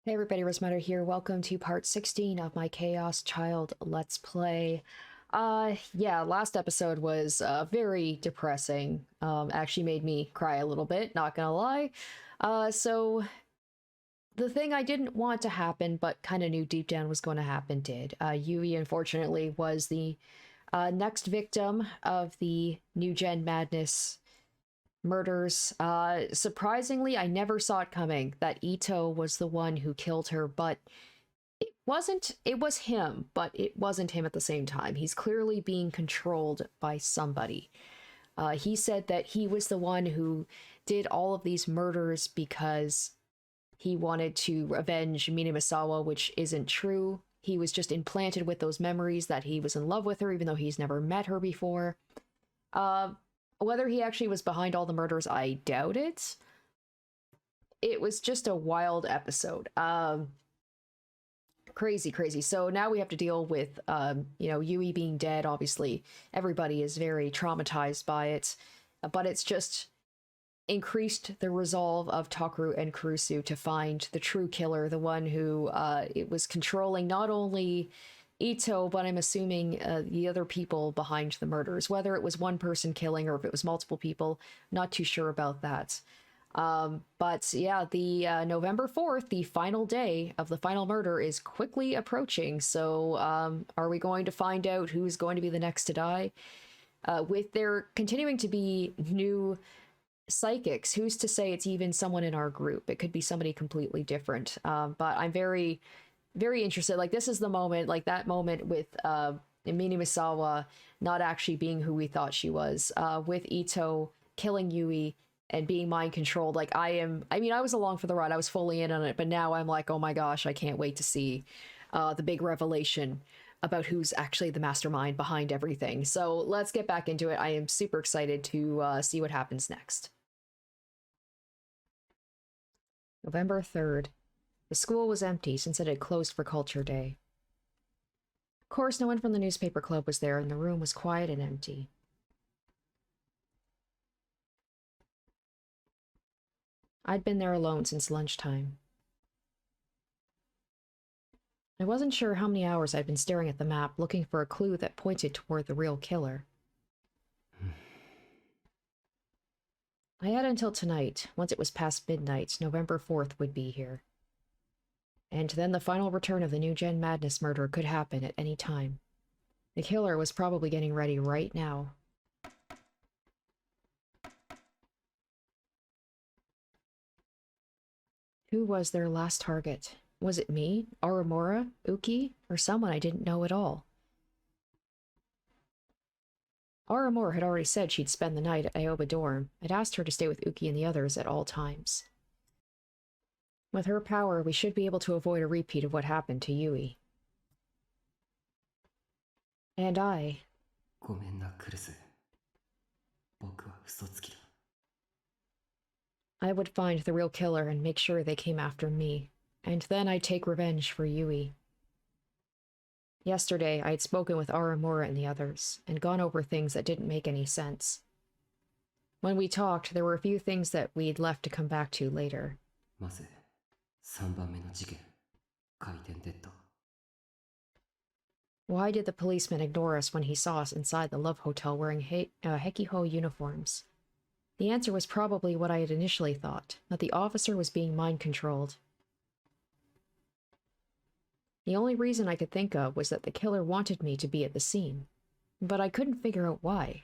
Hey everybody, Rosematter here. Welcome to part 16 of my Chaos Child Let's Play. Yeah, last episode was very depressing. Actually made me cry a little bit, not gonna lie. So the thing I didn't want to happen, but kind of knew deep down was going to happen, did. Yui, unfortunately, was the next victim of the New Gen Madness murders. Surprisingly, I never saw it coming that Ito was the one who killed her, but it was him, but it wasn't him at the same time. He's clearly being controlled by somebody. He said that he was the one who did all of these murders because he wanted to avenge Minamisawa, which isn't true. He was just implanted with those memories that he was in love with her, even though he's never met her before. Whether he actually was behind all the murders, I doubt it. It was just a wild episode. Crazy, crazy. So now we have to deal with, Yui being dead. Obviously, everybody is very traumatized by it, but it's just increased the resolve of Takeru and Kurusu to find the true killer, the one who it was controlling not only Ito, but I'm assuming the other people behind the murders, whether it was one person killing or if it was multiple people, not too sure about that. But yeah, the November 4th, the final day of the final murder, is quickly approaching. So are we going to find out who's going to be the next to die? With there continuing to be new psychics, who's to say it's even someone in our group? It could be somebody completely different. But I'm very, very interested. Like, this is the moment, like that moment with Minamisawa not actually being who we thought she was, with Ito killing Yui and being mind controlled. Like, I was along for the ride. I was fully in on it, but now I'm like, oh my gosh, I can't wait to see the big revelation about who's actually the mastermind behind everything. So let's get back into it. I am super excited to see what happens next. November 3rd. The school was empty since it had closed for Culture Day. Of course, no one from the newspaper club was there, and the room was quiet and empty. I'd been there alone since lunchtime. I wasn't sure how many hours I'd been staring at the map, looking for a clue that pointed toward the real killer. I had until tonight. Once it was past midnight, November 4th would be here. And then the final return of the New Gen Madness murder could happen at any time. The killer was probably getting ready right now. Who was their last target? Was it me, Aramura, Uki, or someone I didn't know at all? Aramura had already said she'd spend the night at Aoba dorm. I'd asked her to stay with Uki and the others at all times. With her power, we should be able to avoid a repeat of what happened to Yui. And I... I would find the real killer and make sure they came after me. And then I'd take revenge for Yui. Yesterday, I had spoken with Aramura and the others, and gone over things that didn't make any sense. When we talked, there were a few things that we'd left to come back to later. Why did the policeman ignore us when he saw us inside the Love Hotel wearing Hekiho uniforms? The answer was probably what I had initially thought, that the officer was being mind-controlled. The only reason I could think of was that the killer wanted me to be at the scene, but I couldn't figure out why.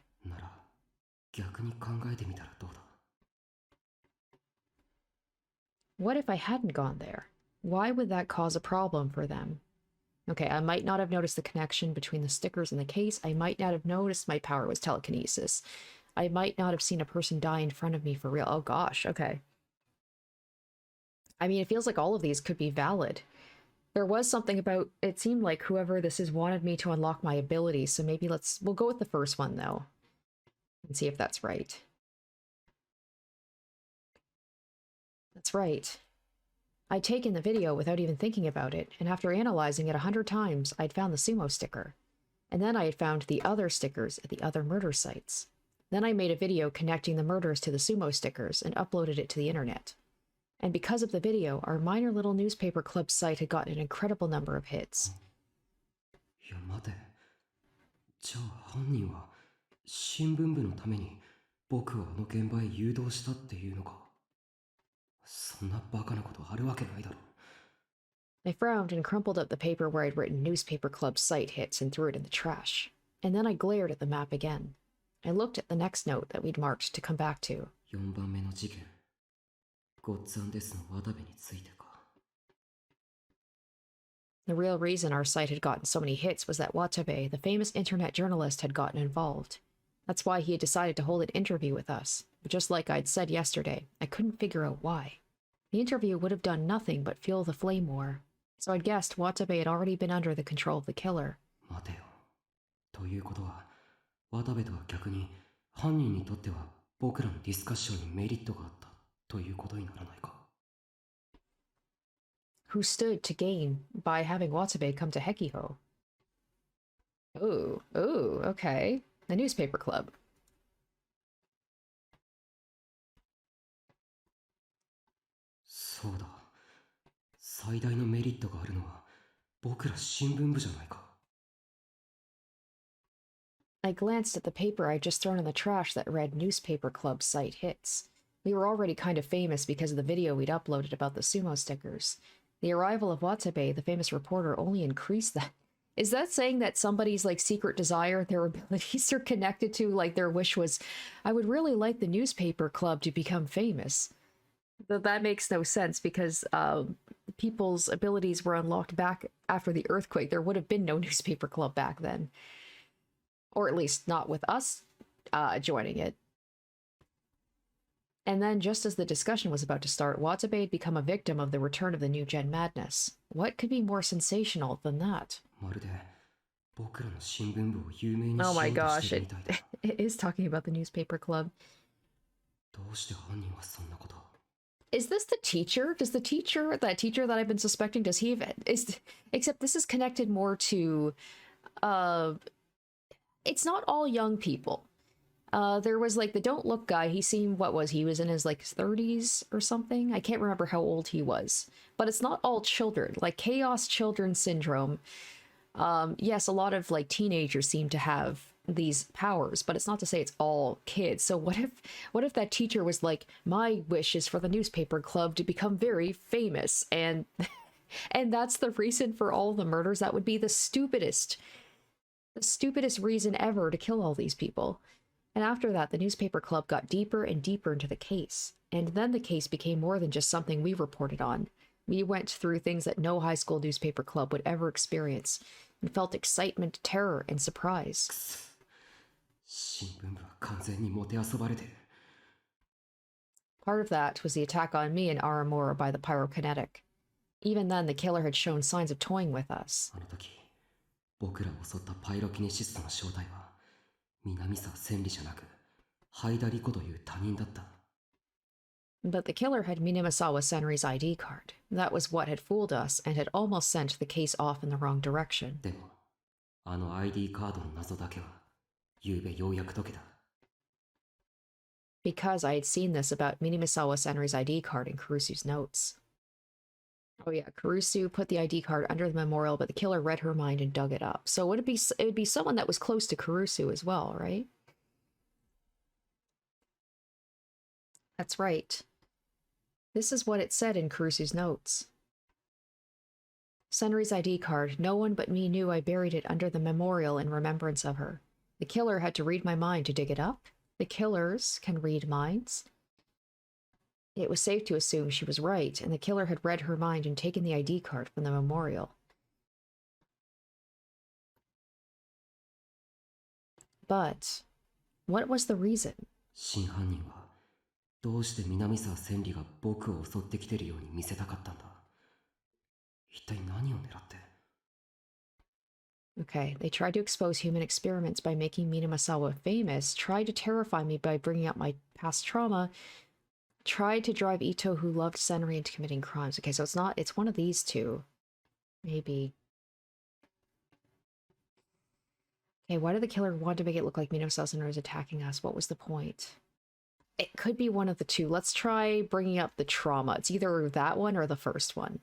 What if I hadn't gone there? Why would that cause a problem for them? Okay, I might not have noticed the connection between the stickers and the case. I might not have noticed my power was telekinesis. I might not have seen a person die in front of me for real. Oh gosh, okay. I mean, it feels like all of these could be valid. There was something about, it seemed like whoever this is wanted me to unlock my abilities, so maybe we'll go with the first one though, and see if that's right. That's right. I'd taken the video without even thinking about it, and after analyzing it 100 times, I'd found the sumo sticker. And then I had found the other stickers at the other murder sites. Then I made a video connecting the murders to the sumo stickers and uploaded it to the internet. And because of the video, our minor little newspaper club site had gotten an incredible number of hits. いや待て。じゃあ犯人は新聞部のために僕をあの現場へ誘導したっていうのか。そんなバカなことあるわけないだろ。I frowned and crumpled up the paper where I'd written newspaper club site hits and threw it in the trash. And then I glared at the map again. I looked at the next note that we'd marked to come back to. 4番目の事件。ゴッツァンデスの渡部についてか。The real reason our site had gotten so many hits was that Watabe, the famous internet journalist, had gotten involved. That's why he had decided to hold an interview with us. But just like I'd said yesterday, I couldn't figure out why. The interview would have done nothing but fuel the flame war. So I'd guessed Watabe had already been under the control of the killer. 待てよ。ということは、渡部とは逆に犯人にとっては僕らのディスカッションにメリットがあったということにならないか。Who stood to gain by having Watabe come to Hekiho? Ooh, okay. The newspaper club. そうだ。最大のメリットがあるのは僕ら新聞部じゃないか。I glanced at the paper I'd just thrown in the trash that read newspaper club site hits. We were already kind of famous because of the video we'd uploaded about the sumo stickers. The arrival of Watabe, the famous reporter, only increased that. Is that saying that somebody's, like, secret desire, their abilities are connected to, like, their wish was, I would really like the newspaper club to become famous? That makes no sense because people's abilities were unlocked back after the earthquake. There would have been no newspaper club back then. Or at least not with us joining it. And then, just as the discussion was about to start, Watabe had become a victim of the return of the new gen madness. What could be more sensational than that? Oh my gosh, it is talking about the newspaper club. Is this the teacher? Does the teacher, that teacher that I've been suspecting, does he have, except this is connected more to, it's not all young people. There was, like, the Don't Look guy. He seemed, he was in his, like, 30s or something? I can't remember how old he was. But it's not all children. Like, Chaos Children Syndrome. Yes, a lot of, like, teenagers seem to have these powers, but it's not to say it's all kids. So what if that teacher was like, my wish is for the newspaper club to become very famous, and and that's the reason for all the murders? That would be the stupidest reason ever to kill all these people. And after that, the newspaper club got deeper and deeper into the case. And then the case became more than just something we reported on. We went through things that no high school newspaper club would ever experience, and felt excitement, terror, and surprise. Part of that was the attack on me and Aramura by the pyrokinetic. Even then, the killer had shown signs of toying with us. But the killer had Minamisawa Senri's ID card. That was what had fooled us and had almost sent the case off in the wrong direction. Because I had seen this about Minamisawa Senri's ID card in Kurusu's notes. Oh yeah, Kurusu put the ID card under the memorial, but the killer read her mind and dug it up. So it would be someone that was close to Kurusu as well, right? That's right. This is what it said in Kurusu's notes. Senri's ID card. No one but me knew I buried it under the memorial in remembrance of her. The killer had to read my mind to dig it up. The killers can read minds. It was safe to assume she was right, and the killer had read her mind and taken the ID card from the memorial. But what was the reason? Okay, they tried to expose human experiments by making Minamisawa famous, tried to terrify me by bringing up my past trauma, tried to drive Ito, who loved Senri, into committing crimes. Okay, so it's one of these two. Maybe. Okay, why did the killer want to make it look like Minamisawa Senri was attacking us? What was the point? It could be one of the two. Let's try bringing up the trauma. It's either that one or the first one.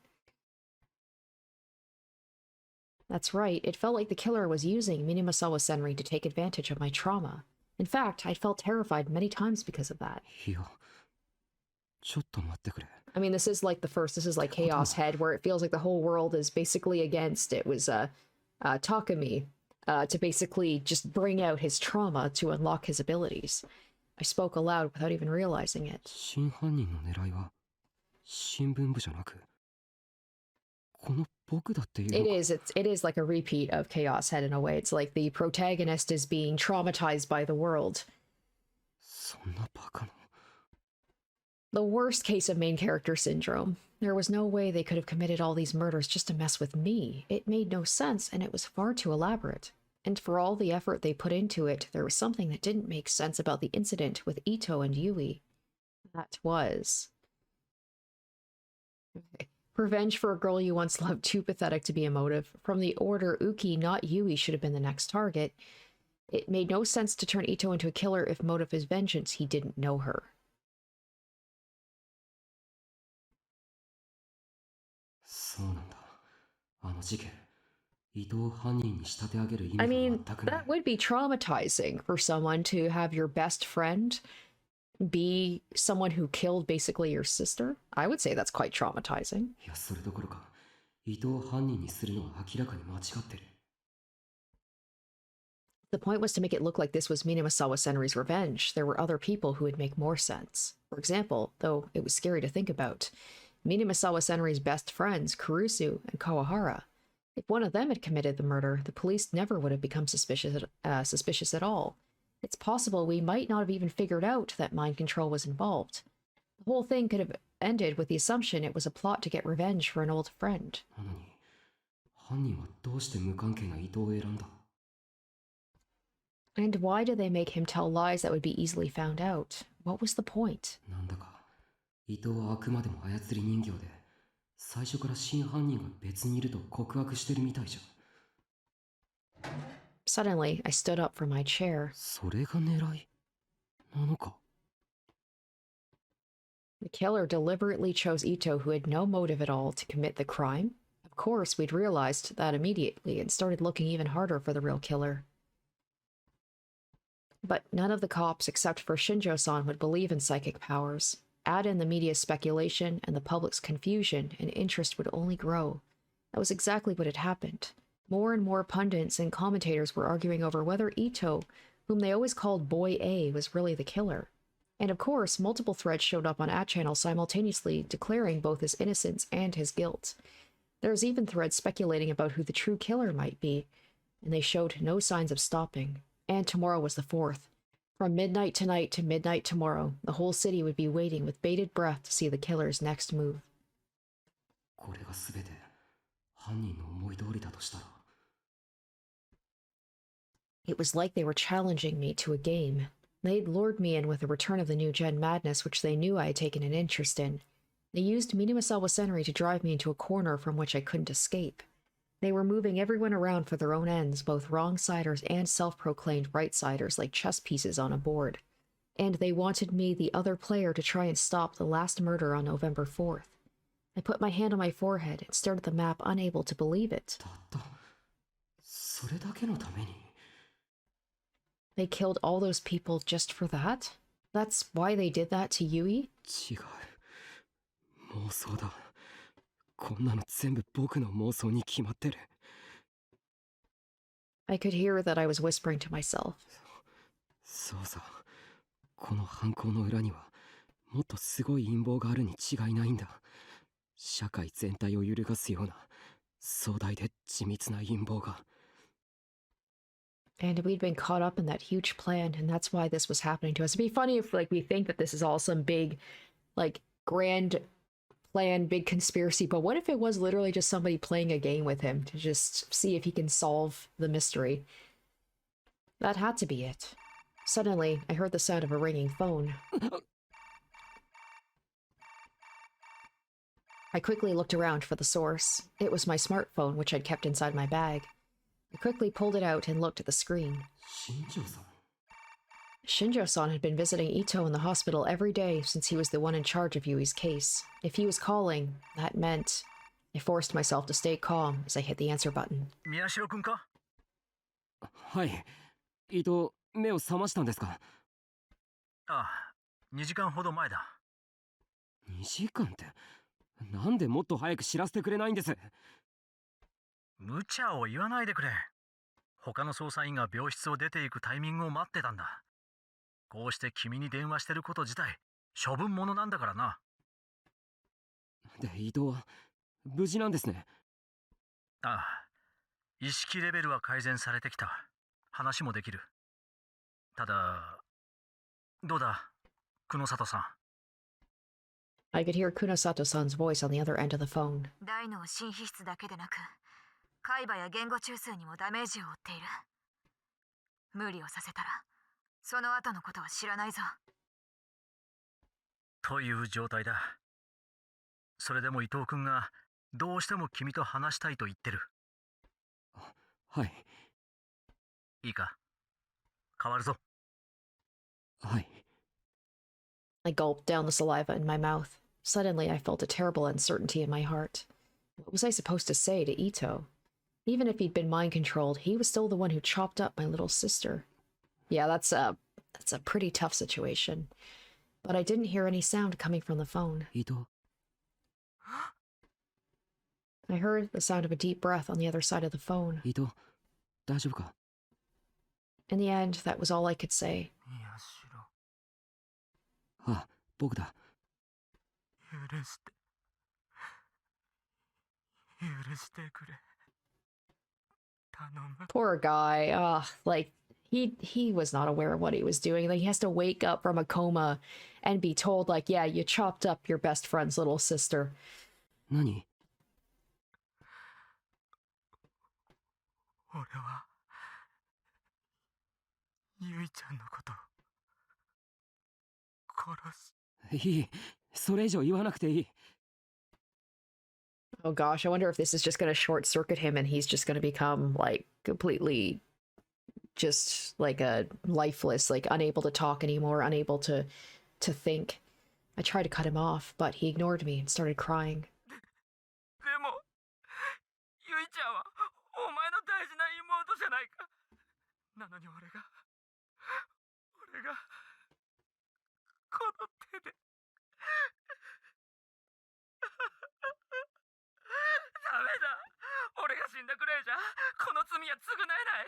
That's right. It felt like the killer was using Minimasawa Senri to take advantage of my trauma. In fact, I felt terrified many times because of that. いや、ちょっと待ってくれ。 I mean, this is like the first. This is like Chaos Head, where it feels like the whole world is basically against. It was Takumi to basically just bring out his trauma to unlock his abilities. I spoke aloud without even realizing it. 真犯人の狙いは新聞部じゃなく、この僕だっていうのか。 It is like a repeat of Chaos Head in a way. It's like the protagonist is being traumatized by the world. そんなバカな。 The worst case of main character syndrome. There was no way they could have committed all these murders just to mess with me. It made no sense, and it was far too elaborate. And for all the effort they put into it, there was something that didn't make sense about the incident with Ito and Yui. That was... Okay. Revenge for a girl you once loved, too pathetic to be a motive. From the order, Uki, not Yui, should have been the next target. It made no sense to turn Ito into a killer if motive is vengeance. He didn't know her. そうなんだ。あの事件、伊藤を犯人に仕立て上げる意味が I 全 mean, くない。 that would be traumatizing for someone to have your best friend be someone who killed basically your sister. I would say that's quite traumatizing. いや、それどころか、伊藤を犯人にするのは明らかに間違ってる。 The point was to make it look like this was Minamasawa Senri's revenge. There were other people who would make more sense. For example, though it was scary to think about, Minamasawa Senri's best friends, Kurusu and Kawahara. If one of them had committed the murder, the police never would have become suspicious at all. It's possible we might not have even figured out that mind control was involved. The whole thing could have ended with the assumption it was a plot to get revenge for an old friend. なのに、犯人はどうして無関係な伊藤を選んだ？ And why did they make him tell lies that would be easily found out? What was the point? なんだか、伊藤はあくまでも操り人形で、最初から真犯人が別にいると告白してるみたいじゃん。 Suddenly, I stood up from my chair. それが狙いなのか？ The killer deliberately chose Ito, who had no motive at all, to commit the crime? Of course, we'd realized that immediately and started looking even harder for the real killer. But none of the cops, except for Shinjo-san, would believe in psychic powers. Add in the media's speculation, and the public's confusion, and interest would only grow. That was exactly what had happened. More and more pundits and commentators were arguing over whether Ito, whom they always called Boy A, was really the killer. And of course, multiple threads showed up on @channel simultaneously declaring both his innocence and his guilt. There was even threads speculating about who the true killer might be, and they showed no signs of stopping. And tomorrow was the 4th. From midnight tonight to midnight tomorrow, the whole city would be waiting with bated breath to see the killer's next move. これが全て犯人の思い通りだとしたら。 It was like they were challenging me to a game. They'd lured me in with the return of the new gen madness, which they knew I had taken an interest in. They used Minimasawa Senri to drive me into a corner from which I couldn't escape. They were moving everyone around for their own ends, both wrong-siders and self-proclaimed right-siders like chess pieces on a board. And they wanted me, the other player, to try and stop the last murder on November 4th. I put my hand on my forehead and stared at the map, unable to believe it. たったそれだけのために。 They killed all those people just for that? That's why they did that to Yui? 違う。妄想だ。こんなの全部僕の妄想に決まってる。 I could hear that I was whispering to myself. そうさ。この犯行の裏にはもっとすごい陰謀があるに違いないんだ。社会全体を揺るがすような壮大で緻密な陰謀が。 And we'd been caught up in that huge plan, and that's why this was happening to us. It'd be funny if, like, we think that this is all some big, like, grand plan, big conspiracy, but what if it was literally just somebody playing a game with him to just see if he can solve the mystery? That had to be it. Suddenly, I heard the sound of a ringing phone. I quickly looked around for the source. It was my smartphone, which I'd kept inside my bag. I quickly pulled it out and looked at the screen. 新庄さん。Shinjo-san had been visiting Ito in the hospital every day since he was the one in charge of Yui's case. If he was calling, that meant... I forced myself to stay calm as I hit the answer button. 宮代君か？はい。伊藤、目を覚ましたんですか？ああ、2時間ほど前だ。2時間って、なんでもっと早く知らせてくれないんです？無茶を言わないでくれ。他の捜査員が病室を出ていくタイミングを待ってたんだ。こうして君に電話してること自体、処分物なんだからな。で、伊藤は無事なんですね。ああ、意識レベルは改善されてきた。話もできる。ただ、どうだ、久野里さん。I could hear Kunosato-san's voice on the other end of the phone. 大脳新皮質だけでなく、海馬や言語中枢にもダメージを負っている。無理をさせたら、その後のことは知らないぞ。という状態だ。それでも伊藤君がどうしても君と話したいと言ってる。はい。いいか、変わるぞ。はい。I gulped down the saliva in my mouth. Suddenly, I felt a terrible uncertainty in my heart. What was I supposed to say to Ito? Even if he'd been mind-controlled, he was still the one who chopped up my little sister. Yeah, that's a pretty tough situation. But I didn't hear any sound coming from the phone. 伊藤、I heard the sound of a deep breath on the other side of the phone. 伊藤、大丈夫か？ In the end, that was all I could say. 宮代、あ、僕だ。許してくれ。頼む。 Poor guy. Like, he was not aware of what he was doing. Like, he has to wake up from a coma and be told, like, yeah, you chopped up your best friend's little sister. 何？俺は、ゆいちゃんのこと殺す。いい。それ以上言わなくていい。Oh gosh, I wonder if this is just going to short circuit him and he's just going to become, like, completely just, like, a lifeless, like, unable to talk anymore, unable to think. I tried to cut him off, but he ignored me and started crying. でも、ゆいちゃんはお前の大事な妹じゃないか。なのに俺が、この手で。ダメだ。俺が死んだくらいじゃ、この罪は償えない。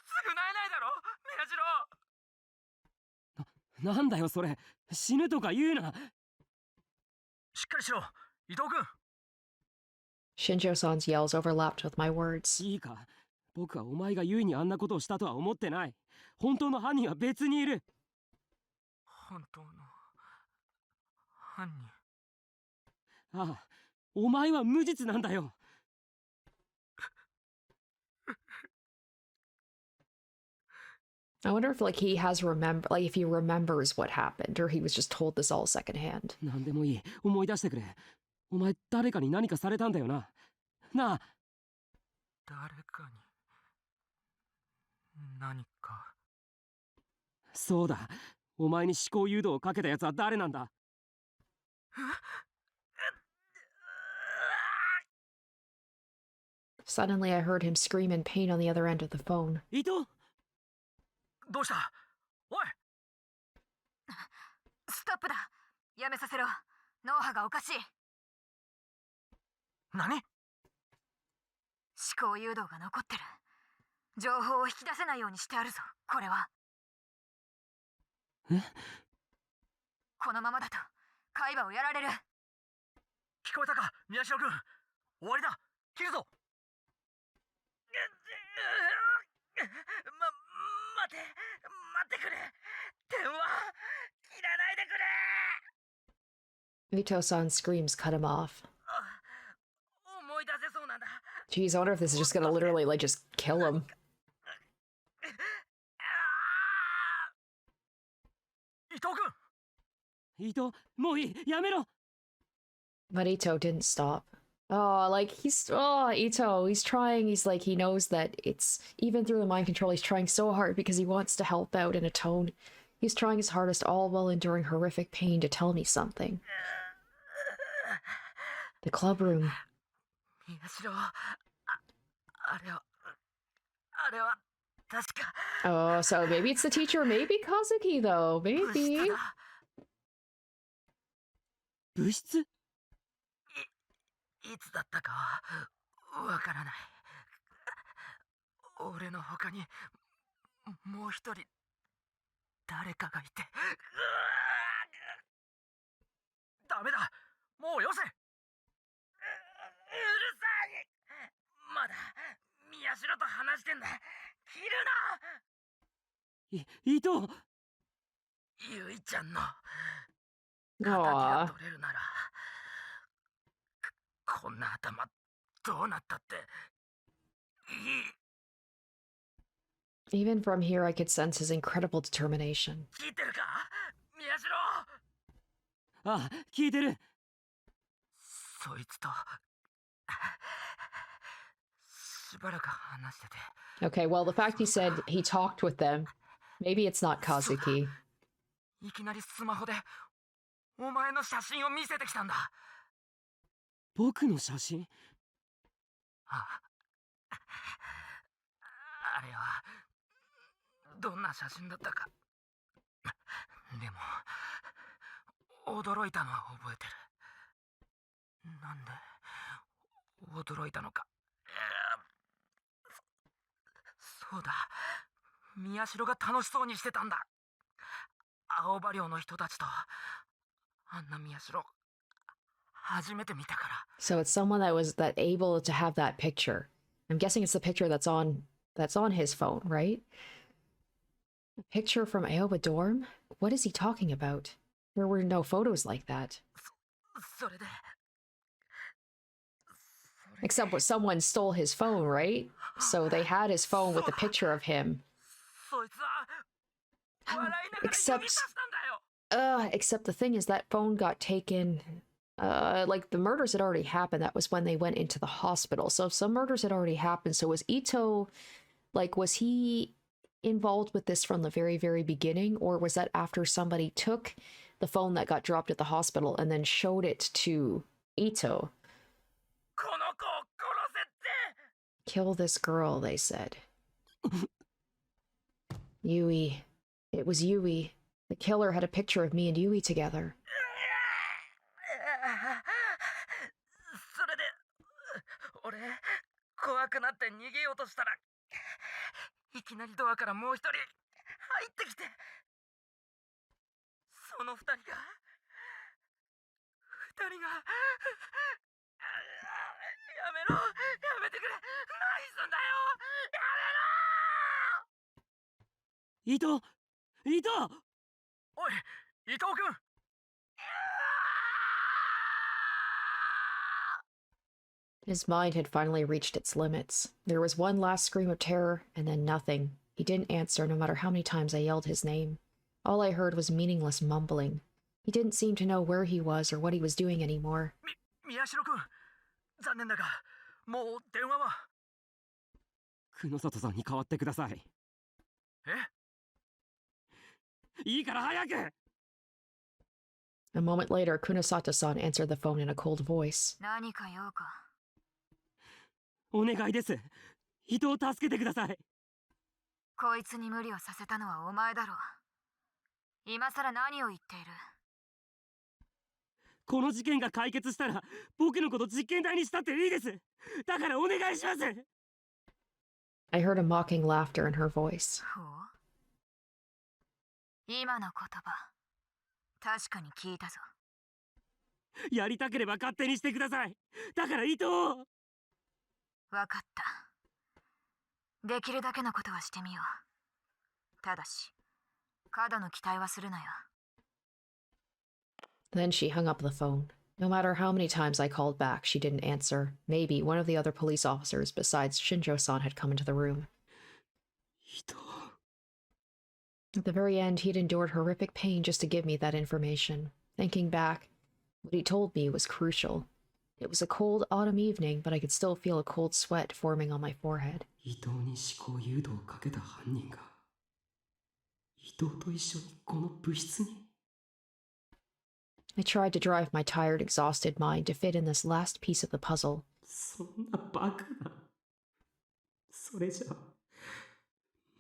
償えないだろ、宮代。なんだよそれ。死ぬとか言うな。しっかりしろ、伊藤君。Shinjo-san's yells overlapped with my words. いいか。僕はお前がユイにあんなことをしたとは思ってない。本当の犯人は別にいる。本当の犯人。ああ、お前は無実なんだよ。I wonder if, like, he remembers what happened, or he was just told this all secondhand. なんでもいい。思い出してくれ。お前誰かに何かされたんだよな。なあ。誰かに何か。そうだ。お前に思考誘導をかけたやつは誰なんだ？ Suddenly, I heard him scream in pain on the other end of the phone. 伊藤？どうした？おい！ストップだ。やめさせろ。脳波がおかしい。何？思考誘導が残ってる。情報を引き出せないようにしてあるぞ、これは。え？このままだと海馬をやられる。聞こえたか、宮代君。終わりだ。切るぞ。待ってくれ。電話切らないでくれ。 Ito-san's screams cut him off. 思い出せそうなんだ。 Jeez, I wonder if this is just gonna literally, like, just kill him. 伊藤君。伊藤、もういい。やめろ。 But Ito didn't stop. Ito, he's trying. He's like, he knows that it's, even through the mind control, he's trying so hard because he wants to help out and atone He's trying his hardest, all while enduring horrific pain, to tell me something. The club room. 宮代、あれは確か Oh, so maybe it's the teacher, maybe Kazuki, though. 部 Maybe. 室だ。部室？いつだったかわからない。俺の他にもう一人誰かがいて。ダメだ、もうよせ。うるさい。まだ宮代と話してんだ。切るな。伊藤！ゆいちゃんの敵 Aw. が取れるなら、こんな頭どうなったっていい。 Even from here, I could sense his incredible determination. 聞いてるか、宮代。あ、聞いてる。そいつとしばらく話してて。 Okay, well, the fact he said he talked with them, maybe it's not Kazuki. いきなりスマホでお前の写真を見せてきたんだ。僕の写真？あれはどんな写真だったか。でも驚いたのは覚えてる。なんで驚いたのか。そうだ、宮代が楽しそうにしてたんだ。青葉寮の人たちとあんな宮代初めて見たから。 So it's someone that was able to have that picture. I'm guessing it's the picture that's on his phone, right? A picture from Aoba dorm? What is he talking about? There were no photos like that. それで Except when someone stole his phone, right? So they had his phone with a picture of him. そいつは笑いながら指さしたんだよ。 Except the thing is that phone got taken. Like the murders had already happened. That was when they went into the hospital. So some murders had already happened. So was Ito, like, was he involved with this from the very, very beginning? Or was that after somebody took the phone that got dropped at the hospital and then showed it to Ito? この子を殺せって。 Kill this girl, they said. Yui. It was Yui. The killer had a picture of me and Yui together. それで俺怖くなって逃げようとしたら、いきなりドアからもう一人入ってきて、その二人がやめろ、やめてくれ、何すんだよ、やめろ。伊藤！伊藤！おい、伊藤君。 His mind had finally reached its limits. There was one last scream of terror, and then nothing. He didn't answer no matter how many times I yelled his name. All I heard was meaningless mumbling. He didn't seem to know where he was or what he was doing anymore. 宮代君、残念だが、もう電話は。久野里さんに代わってください。え？いいから早く！ A moment later, Kunosato-san answered the phone in a cold voice. 何か用か。お願いです。伊藤を助けてください。こいつに無理をさせたのはお前だろう。今さら何を言っている。この事件が解決したら僕のこと実験台にしたっていいです。だからお願いします。 I heard a mocking laughter in her voice. ほう。今の言葉、確かに聞いたぞ。やりたければ勝手にしてください。だから伊藤を。わかった。できるだけのことはしてみよう。ただし、過度の期待はするなよ。 Then she hung up the phone. No matter how many times I called back, she didn't answer. Maybe one of the other police officers besides Shinjo-san had come into the room. 伊藤。 At the very end, he'd endured horrific pain just to give me that information. Thinking back, what he told me was crucial. It was a cold autumn evening, but I could still feel a cold sweat forming on my forehead. 伊藤に思考誘導をかけた犯人が伊藤と一緒にこの部室に。 I tried to drive my tired, exhausted mind to fit in this last piece of the puzzle. そんなバカな。それじゃ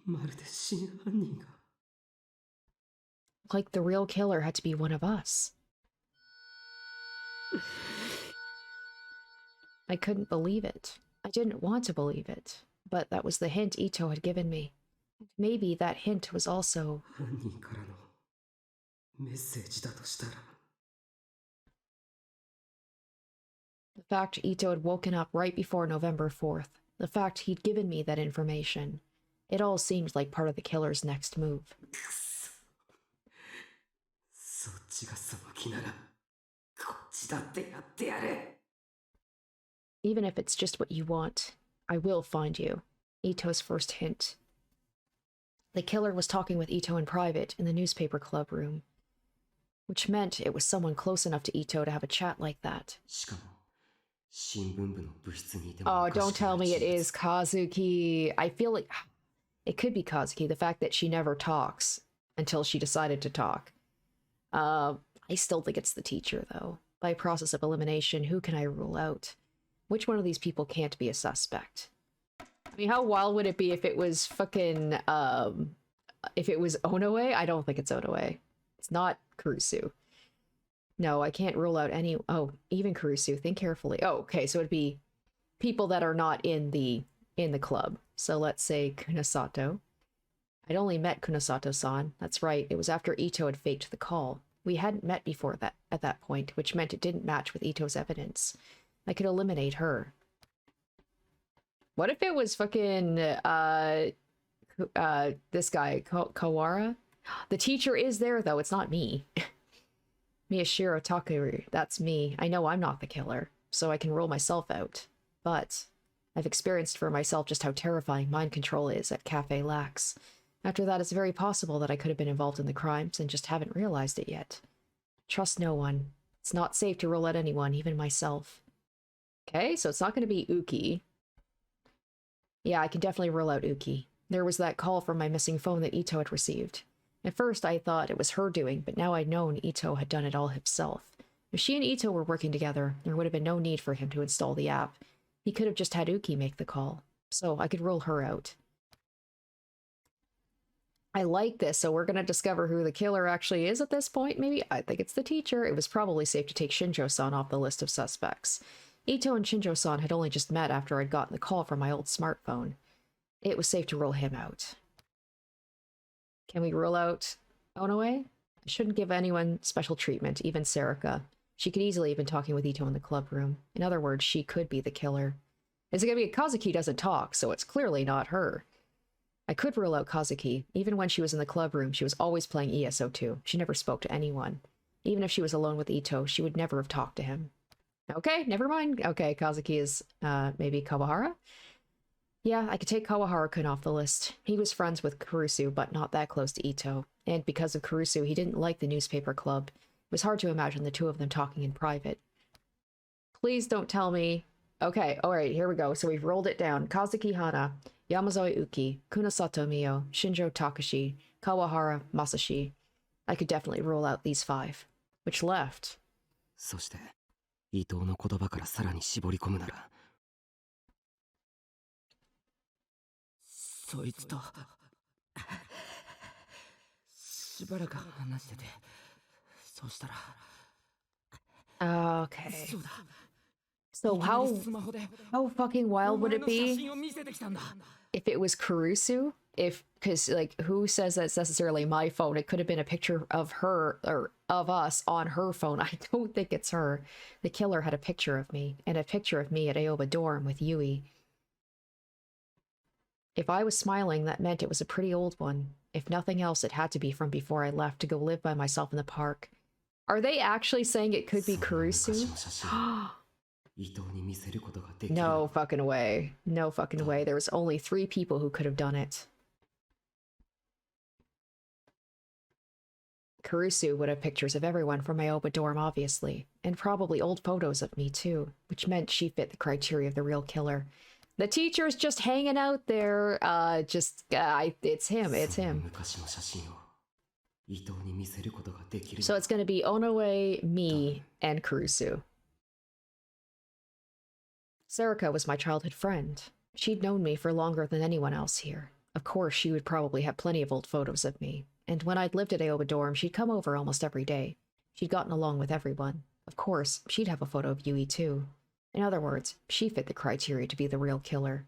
まるで真犯人が。 Like the real killer had to be one of us. I couldn't believe it. I didn't want to believe it, but that was the hint Ito had given me. Maybe that hint was also... 犯人からのメッセージだとしたら。 The fact Ito had woken up right before November 4th. The fact he'd given me that information. It all seemed like part of the killer's next move. そっちがその気ならこっちだってやってやる。 Even if it's just what you want, I will find you. Ito's first hint. The killer was talking with Ito in private in the newspaper club room, which meant it was someone close enough to Ito to have a chat like that. しかも新聞部の部室にいても Oh, don't tell me it is Kazuki. I feel like it could be Kazuki, the fact that she never talks until she decided to talk. I still think it's the teacher, though. By process of elimination, who can I rule out? Which one of these people can't be a suspect? I mean, how wild would it be if it was fucking, if it was Onoe? I don't think it's Onoe. It's not Kurusu. No, I can't rule out any... Oh, even Kurusu. Think carefully. Oh, okay, so it'd be people that are not in the club. So let's say Kunasato. I'd only met Kunasato-san. That's right, it was after Ito had faked the call. We hadn't met before that at that point, which meant it didn't match with Ito's evidence. I could eliminate her. What if it was fucking, this guy, Kawara? The teacher is there, though. It's not me. Miyashiro Takeru. That's me. I know I'm not the killer, so I can rule myself out. But I've experienced for myself just how terrifying mind control is at Cafe Lax. After that, it's very possible that I could have been involved in the crimes and just haven't realized it yet. Trust no one. It's not safe to rule out anyone, even myself. Okay, so it's not going to be Uki. Yeah, I can definitely rule out Uki. There was that call from my missing phone that Ito had received. At first, I thought it was her doing, but now I'd known Ito had done it all himself. If she and Ito were working together, there would have been no need for him to install the app. He could have just had Uki make the call, so I could rule her out. I like this, so we're going to discover who the killer actually is at this point, maybe? I think it's the teacher. It was probably safe to take Shinjo-san off the list of suspects. Ito and Shinjo-san had only just met after I'd gotten the call from my old smartphone. It was safe to rule him out. Can we rule out Onoe? I shouldn't give anyone special treatment, even Sarika. She could easily have been talking with Ito in the club room. In other words, she could be the killer. Is it going to be Kazuki doesn't talk, so it's clearly not her. I could rule out Kazuki. Even when she was in the club room, she was always playing ESO2. She never spoke to anyone. Even if she was alone with Ito, she would never have talked to him. Okay, never mind. Okay, Kazuki is, maybe Kawahara? Yeah, I could take Kawahara-kun off the list. He was friends with Kurusu, but not that close to Ito. And because of Kurusu, he didn't like the newspaper club. It was hard to imagine the two of them talking in private. Please don't tell me... Okay, alright, here we go. So we've rolled it down. Kazuki Hana, Yamazawa Uki, Kunasato Mio, Shinjo Takashi, Kawahara Masashi. I could definitely rule out these 5. Which left? そして伊藤の言葉からさらに絞り込むなら、そいつとしばらく話してて、そうしたら、 Okay. そうだ。 So how fucking wild would it be if it was Kurusu? Because, like, who says that's necessarily my phone? It could have been a picture of her, or of us, on her phone. I don't think it's her. The killer had a picture of me, and a picture of me at Aoba dorm with Yui. If I was smiling, that meant it was a pretty old one. If nothing else, it had to be from before I left to go live by myself in the park. Are they actually saying it could be Kurusu? No fucking way. No fucking way. There was only 3 people who could have done it. Kurusu would have pictures of everyone from my Aoba dorm, obviously. And probably old photos of me, too. Which meant she fit the criteria of the real killer. The teacher's just hanging out there. It's him. It's him. 伊藤に見せることができるの So は it's going to be Onoe, me, and Kurusu. Sarika was my childhood friend. She'd known me for longer than anyone else here. Of course, she would probably have plenty of old photos of me. And when I'd lived at Aoba Dorm, she'd come over almost every day. She'd gotten along with everyone. Of course, she'd have a photo of Yui too. In other words, she fit the criteria to be the real killer.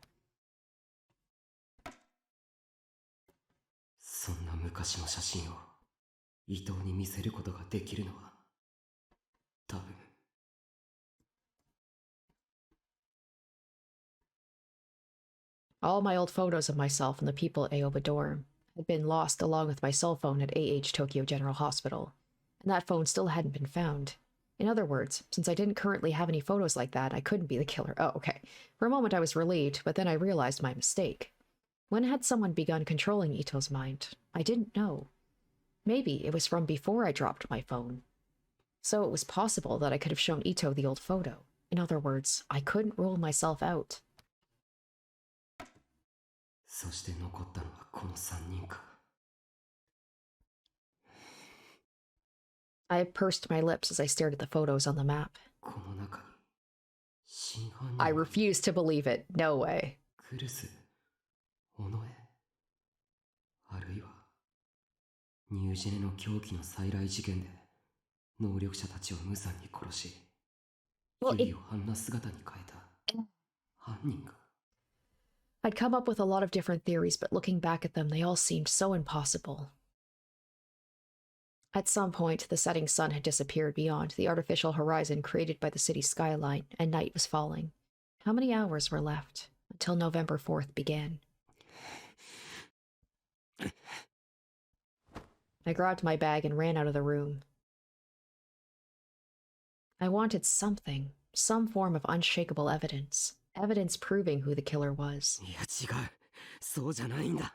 そんな昔の写真を伊藤に見せることができるのは多分 All my old photos of myself and the people at Aoba Dorm had been lost along with my cell phone at AH Tokyo General Hospital, and that phone still hadn't been found. In other words, since I didn't currently have any photos like that, I couldn't be the killer. Oh, okay. For a moment I was relieved, but then I realized my mistake. When had someone begun controlling Ito's mind? I didn't know. Maybe it was from before I dropped my phone. So it was possible that I could have shown Ito the old photo. In other words, I couldn't rule myself out. そして残ったのはこの3人か I pursed my lips as I stared at the photos on the map. この中に真犯人 I refuse to believe it. No way. クルス尾上あるいはニュージェネの狂気の再来事件で能力者たちを無残に殺し Well, ユリをあんな姿に変えた犯人か I'd come up with a lot of different theories, but looking back at them, they all seemed so impossible. At some point, the setting sun had disappeared beyond the artificial horizon created by the city's skyline, and night was falling. How many hours were left until November 4th began? I grabbed my bag and ran out of the room. I wanted something, some form of unshakable evidence. Evidence proving who the killer was. いや違うそうじゃないんだ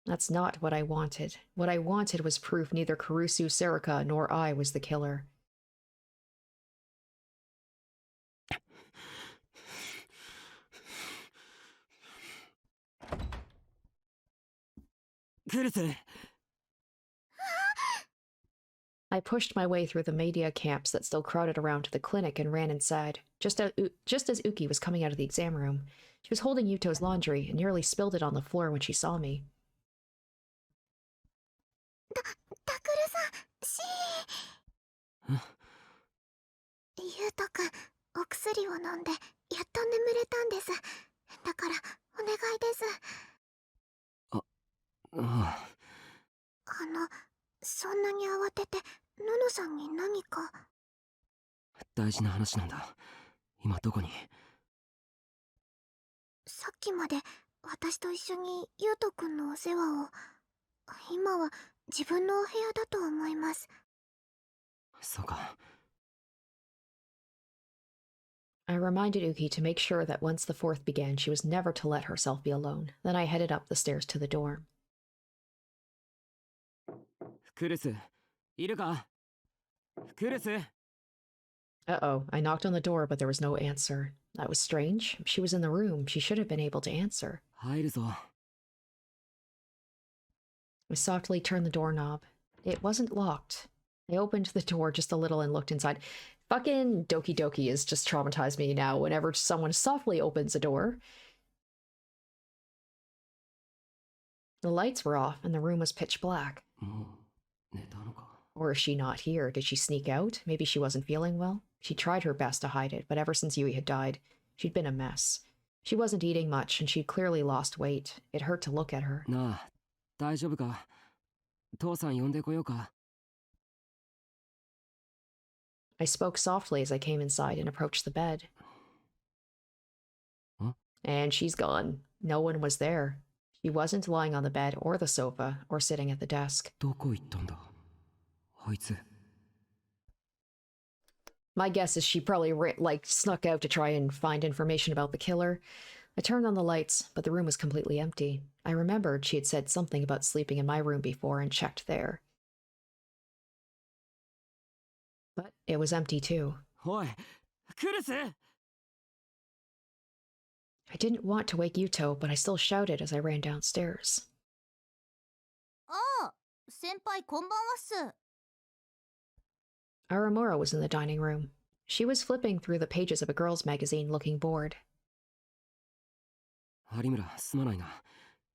That's not what I wanted. What I wanted was proof neither Kurusu, Sarika, nor I was the killer. クルス I pushed my way through the media camps that still crowded around to the clinic and ran inside, just as Uki was coming out of the exam room. She was holding Yuto's laundry and nearly spilled it on the floor when she saw me. タクルさん、ゆうとくん、お薬を飲んでやっと眠れたんです。だからお願いです。ああそんなに慌ててののさんに何か。大事な話なんだ今どこにさっきまで私と一緒にゆうとくんのお世話を。今は自分のお部屋だと思います。そうか I reminded Uki to make sure that once the 4th began, she was never to let herself be alone. Then I headed up the stairs to the dorm. クルスいるかクルス Uh-oh, I knocked on the door, but there was no answer. That was strange. She was in the room. She should have been able to answer. 入るぞ I softly turned the doorknob. It wasn't locked. I opened the door just a little and looked inside. Fucking Doki Doki has just traumatized me now whenever someone softly opens a door. The lights were off and the room was pitch black. もう寝たのか Or is she not here? Did she sneak out? Maybe she wasn't feeling well? She tried her best to hide it, but ever since Yui had died, she'd been a mess. She wasn't eating much and she'd clearly lost weight. It hurt to look at her. なあ大丈夫か父さん呼んでこようか I spoke softly as I came inside and approached the bed. Huh? And she's gone. No one was there. She wasn't lying on the bed or the sofa or sitting at the desk. どこ行ったんだあいつ My guess is she probably snuck out to try and find information about the killer. I turned on the lights, but the room was completely empty. I remembered she had said something about sleeping in my room before and checked there. But it was empty too. おいクルス I didn't want to wake Yuto, but I still shouted as I ran downstairs. ああ、先輩こんばんはっす。 Aramura was in the dining room. She was flipping through the pages of a girls' magazine looking bored. 有村すまないな。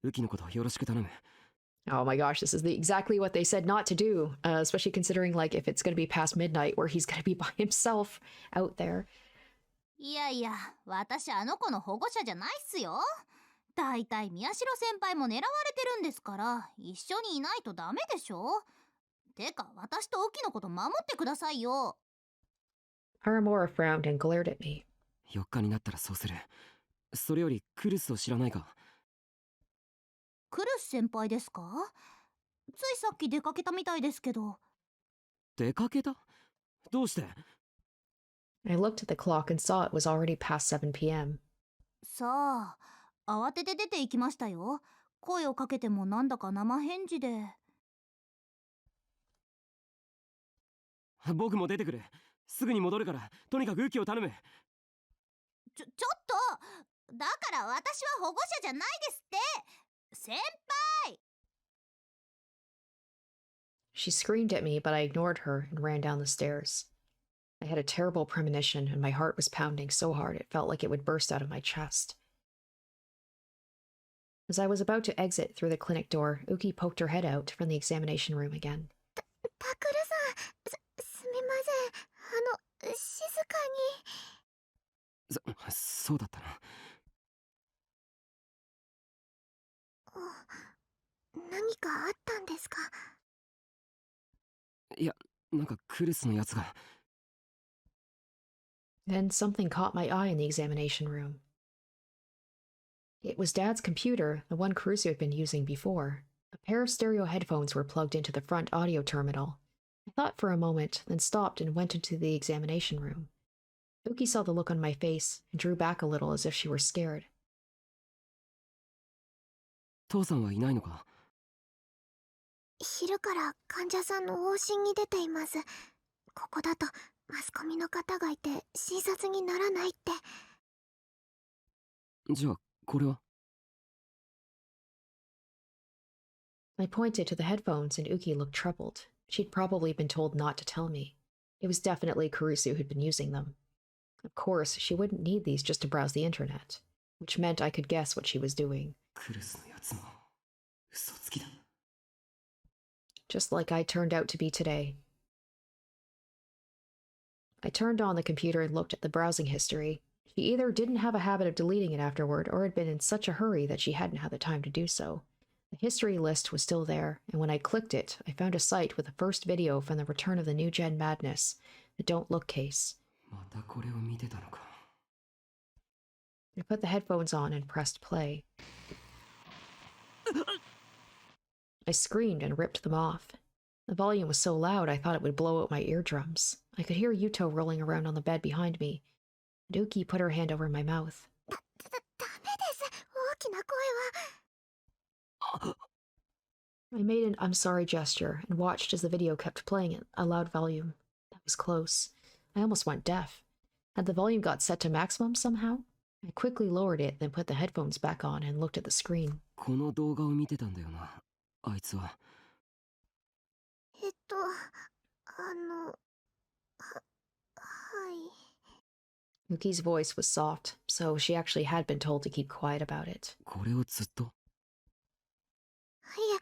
ウキのことよろしく頼む。 Oh my gosh, this is exactly what they said not to do, especially considering, like, if it's going to be past midnight where he's going to be by himself out there. いやいや、私あの子の保護者じゃないっすよ。だいたい宮代先輩も狙われてるんですから、一緒にいないとダメでしょ。てか、私とウキのこと守ってくださいよ。 Aramura frowned and glared at me. 4日になったらそうする。それよりクルスを知らないか。クルス先輩ですか？ついさっき出かけたみたいですけど。出かけた？どうして？ I looked at the clock and saw it was already past 7 p.m. さあ、慌てて出て行きましたよ。声をかけてもなんだか生返事で。僕も出てくる。すぐに戻るから、とにかくウキを頼む。ちょっと、だから私は保護者じゃないですって。先輩。 She screamed at me, but I ignored her and ran down the stairs. I had a terrible premonition, and my heart was pounding so hard it felt like it would burst out of my chest. As I was about to exit through the clinic door, Uki poked her head out from the examination room again. タクルさん、すみません。静かに。そうだったな。何かあったんですか？いや、なんかクルスのやつが。 Then something caught my eye in the examination room. It was Dad's computer, the one Caruso had been using before. A pair of stereo headphones were plugged into the front audio terminal. I thought for a moment, then stopped and went into the examination room. Uki saw the look on my face and drew back a little as if she were scared. 父さんはいないのか？昼から患者さんの往診に出ています。ここだとマスコミの方がいて診察にならないって。じゃあこれは？ I pointed to the headphones and Uki looked troubled. She'd probably been told not to tell me. It was definitely Caruso who'd been using them. Of course, she wouldn't need these just to browse the internet, which meant I could guess what she was doing. クルスのやつも嘘つきだ。 Just like I turned out to be today. I turned on the computer and looked at the browsing history. She either didn't have a habit of deleting it afterward or had been in such a hurry that she hadn't had the time to do so. The history list was still there, and when I clicked it, I found a site with the first video from the Return of the New Gen Madness, the Don't Look case. またこれを見てたのか。 I put the headphones on and pressed play. I screamed and ripped them off. The volume was so loud I thought it would blow out my eardrums. I could hear Yuto rolling around on the bed behind me. Duki put her hand over my mouth. ダメです。大きな声は。 I made an I'm sorry gesture and watched as the video kept playing at a loud volume. That was close. I almost went deaf. Had the volume got set to maximum somehow? I quickly lowered it, then put the headphones back on and looked at the screen. この動画を見てたんだよな、あいつは。は、はい。 Yuki's voice was soft, so she actually had been told to keep quiet about it. これをずっと。いえ、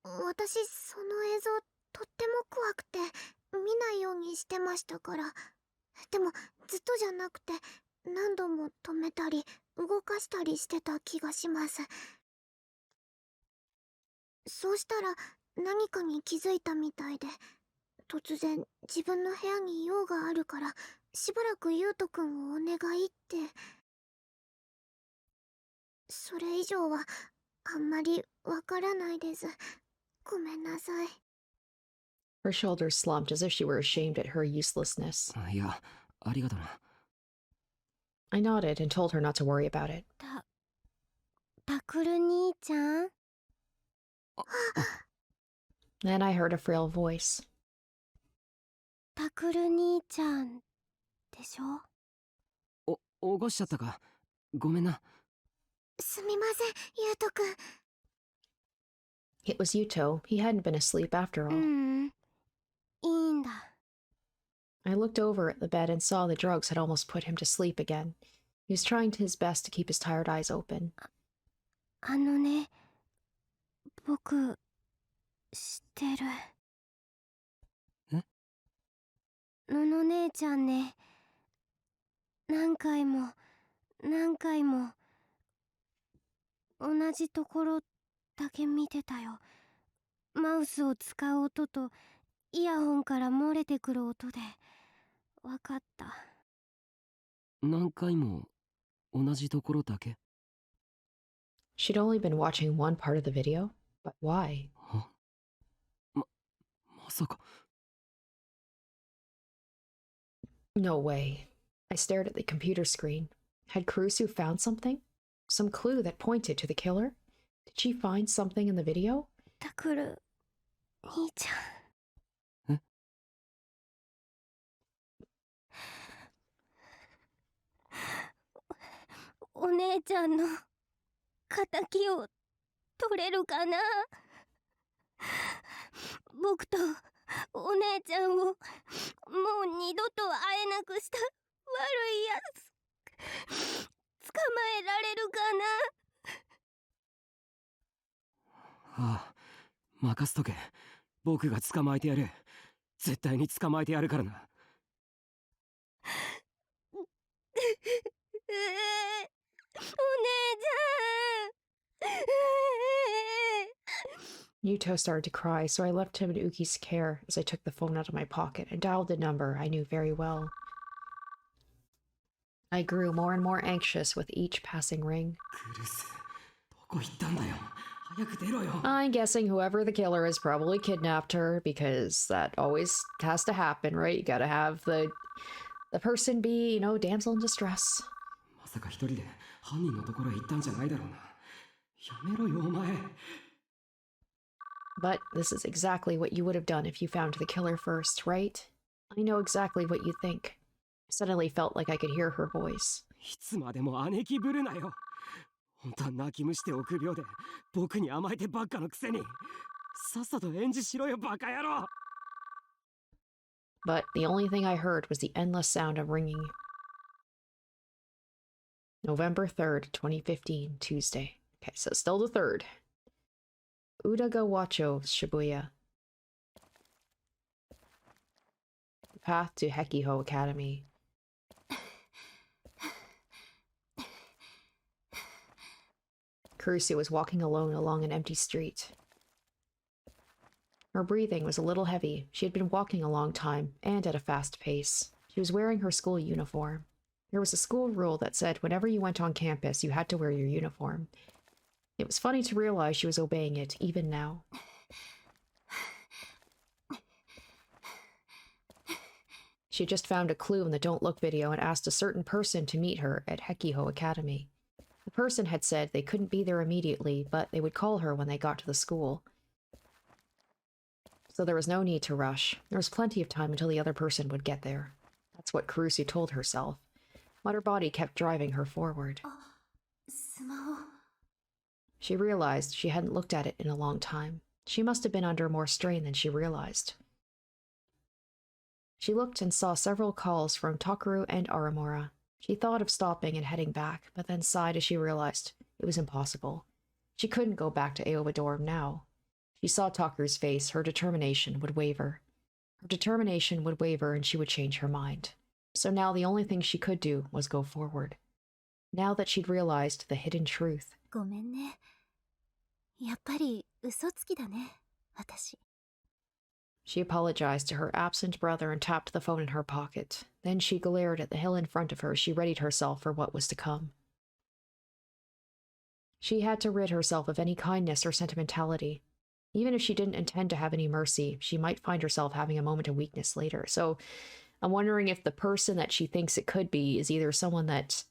私その映像とっても怖くて見ないようにしてましたから。でもずっとじゃなくて何度も止めたり動かしたりしてた気がします。そうしたら何かに気づいたみたいで、突然自分の部屋に用があるからしばらくゆうとくんをお願いって。それ以上はあんまりわからないです。ごめんなさい。 Her shoulders slumped as if she were ashamed at her uselessness. いや、ありがとな。 I nodded and told her not to worry about it. タクル兄ちゃん。 Then I heard a frail voice. タクル兄ちゃんでしょ？起こしちゃったか。ごめんな。すみません、ゆうとくん。It was Yuto. He hadn't been asleep after う all. ん、いいんだ。 I looked over at the bed and saw the drugs had almost put him to sleep again. He was trying his best to keep his tired eyes open. あのね、僕、知ってる。え？のの姉ちゃんね、何回も何回も同じところだけ見てたよ。マウスを使う音とイヤホンから漏れてくる音でわかった。何回も同じところだけ？ She'd only been watching one part of the video, but why? は？まさか。 No way. I stared at the computer screen. Had Kurusu found something? Some clue that pointed to the killer? Did she find something in the video? タクル、兄ちゃん。え？お姉ちゃんの敵を取れるかな。僕とお姉ちゃんをもう二度と会えなくした悪いやつ捕まえられるかな。ああ、任せとけ。僕が捕まえてやる。絶対に捕まえてやるからな。お姉ちゃん。 Yuto started to cry, so I left him in Uki's care as I took the phone out of my pocket and dialed a number I knew very well. I grew more and more anxious with each passing ring. クルス、どこ行ったんだよ。早く出ろよ。 I'm guessing whoever the killer is probably kidnapped her, because that always has to happen, right? You gotta have the person be, you know, damsel in distress. まさか一人で犯人のところへ行ったんじゃないだろうな。やめろよ、お前。 But this is exactly what you would have done if you found the killer first, right? I know exactly what you think. I suddenly felt like I could hear her voice. いつまでも姉貴ぶるなよ。本当は泣き虫で臆病で僕に甘えてばっかのくせに。さっさと演じしろよ、バカ野郎。 But the only thing I heard was the endless sound of ringing. November 3rd, 2015, Tuesday. Okay, so still the 3rd. Udagawacho, Shibuya. The path to Hekiho Academy. Kurusu was walking alone along an empty street. Her breathing was a little heavy. She had been walking a long time, and at a fast pace. She was wearing her school uniform. There was a school rule that said whenever you went on campus, you had to wear your uniform. It was funny to realize she was obeying it, even now. She had just found a clue in the Don't Look video and asked a certain person to meet her at Hekiho Academy. The person had said they couldn't be there immediately, but they would call her when they got to the school. So there was no need to rush. There was plenty of time until the other person would get there. That's what Kurusu told herself. But her body kept driving her forward. She realized she hadn't looked at it in a long time. She must have been under more strain than she realized. She looked and saw several calls from Takeru and Aramura. She thought of stopping and heading back, but then sighed as she realized it was impossible. She couldn't go back to Aoba Dorm now. She saw Takeru's face. Her determination would waver. Her determination would waver and she would change her mind. So now the only thing she could do was go forward. Now that she'd realized the hidden truth. ごめんね。やっぱり嘘つきだね、私。 She apologized to her absent brother and tapped the phone in her pocket. Then she glared at the hill in front of her as she readied herself for what was to come. She had to rid herself of any kindness or sentimentality. Even if she didn't intend to have any mercy, she might find herself having a moment of weakness later. So I'm wondering if the person that she thinks it could be is either someone that...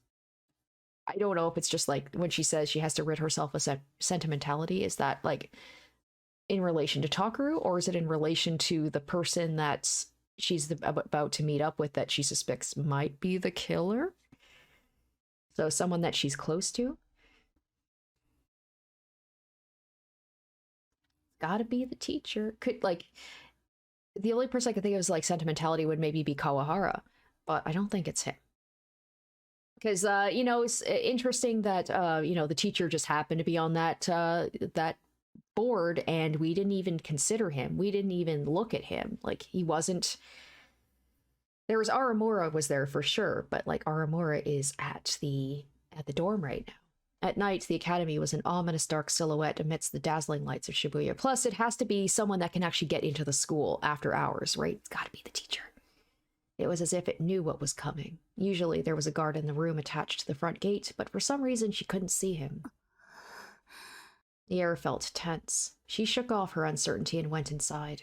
I don't know if it's just like when she says she has to rid herself of sentimentality, is that like in relation to Takeru, or is it in relation to the person that she's about to meet up with that she suspects might be the killer? So someone that she's close to? gotta be the teacher. Could, like, the only person I could think of is, like, sentimentality would maybe be Kawahara, but I don't think it's him. Because, you know, it's interesting that, you know, the teacher just happened to be on that board, and we didn't even consider him. We didn't even look at him. Like, he wasn't... There was Aramura was there for sure, but, like, Aramura is at the dorm right now. At night, the academy was an ominous dark silhouette amidst the dazzling lights of Shibuya. Plus, it has to be someone that can actually get into the school after hours, right? It's gotta be the teacher. It was as if it knew what was coming. Usually there was a guard in the room attached to the front gate, but for some reason she couldn't see him. The air felt tense. She shook off her uncertainty and went inside.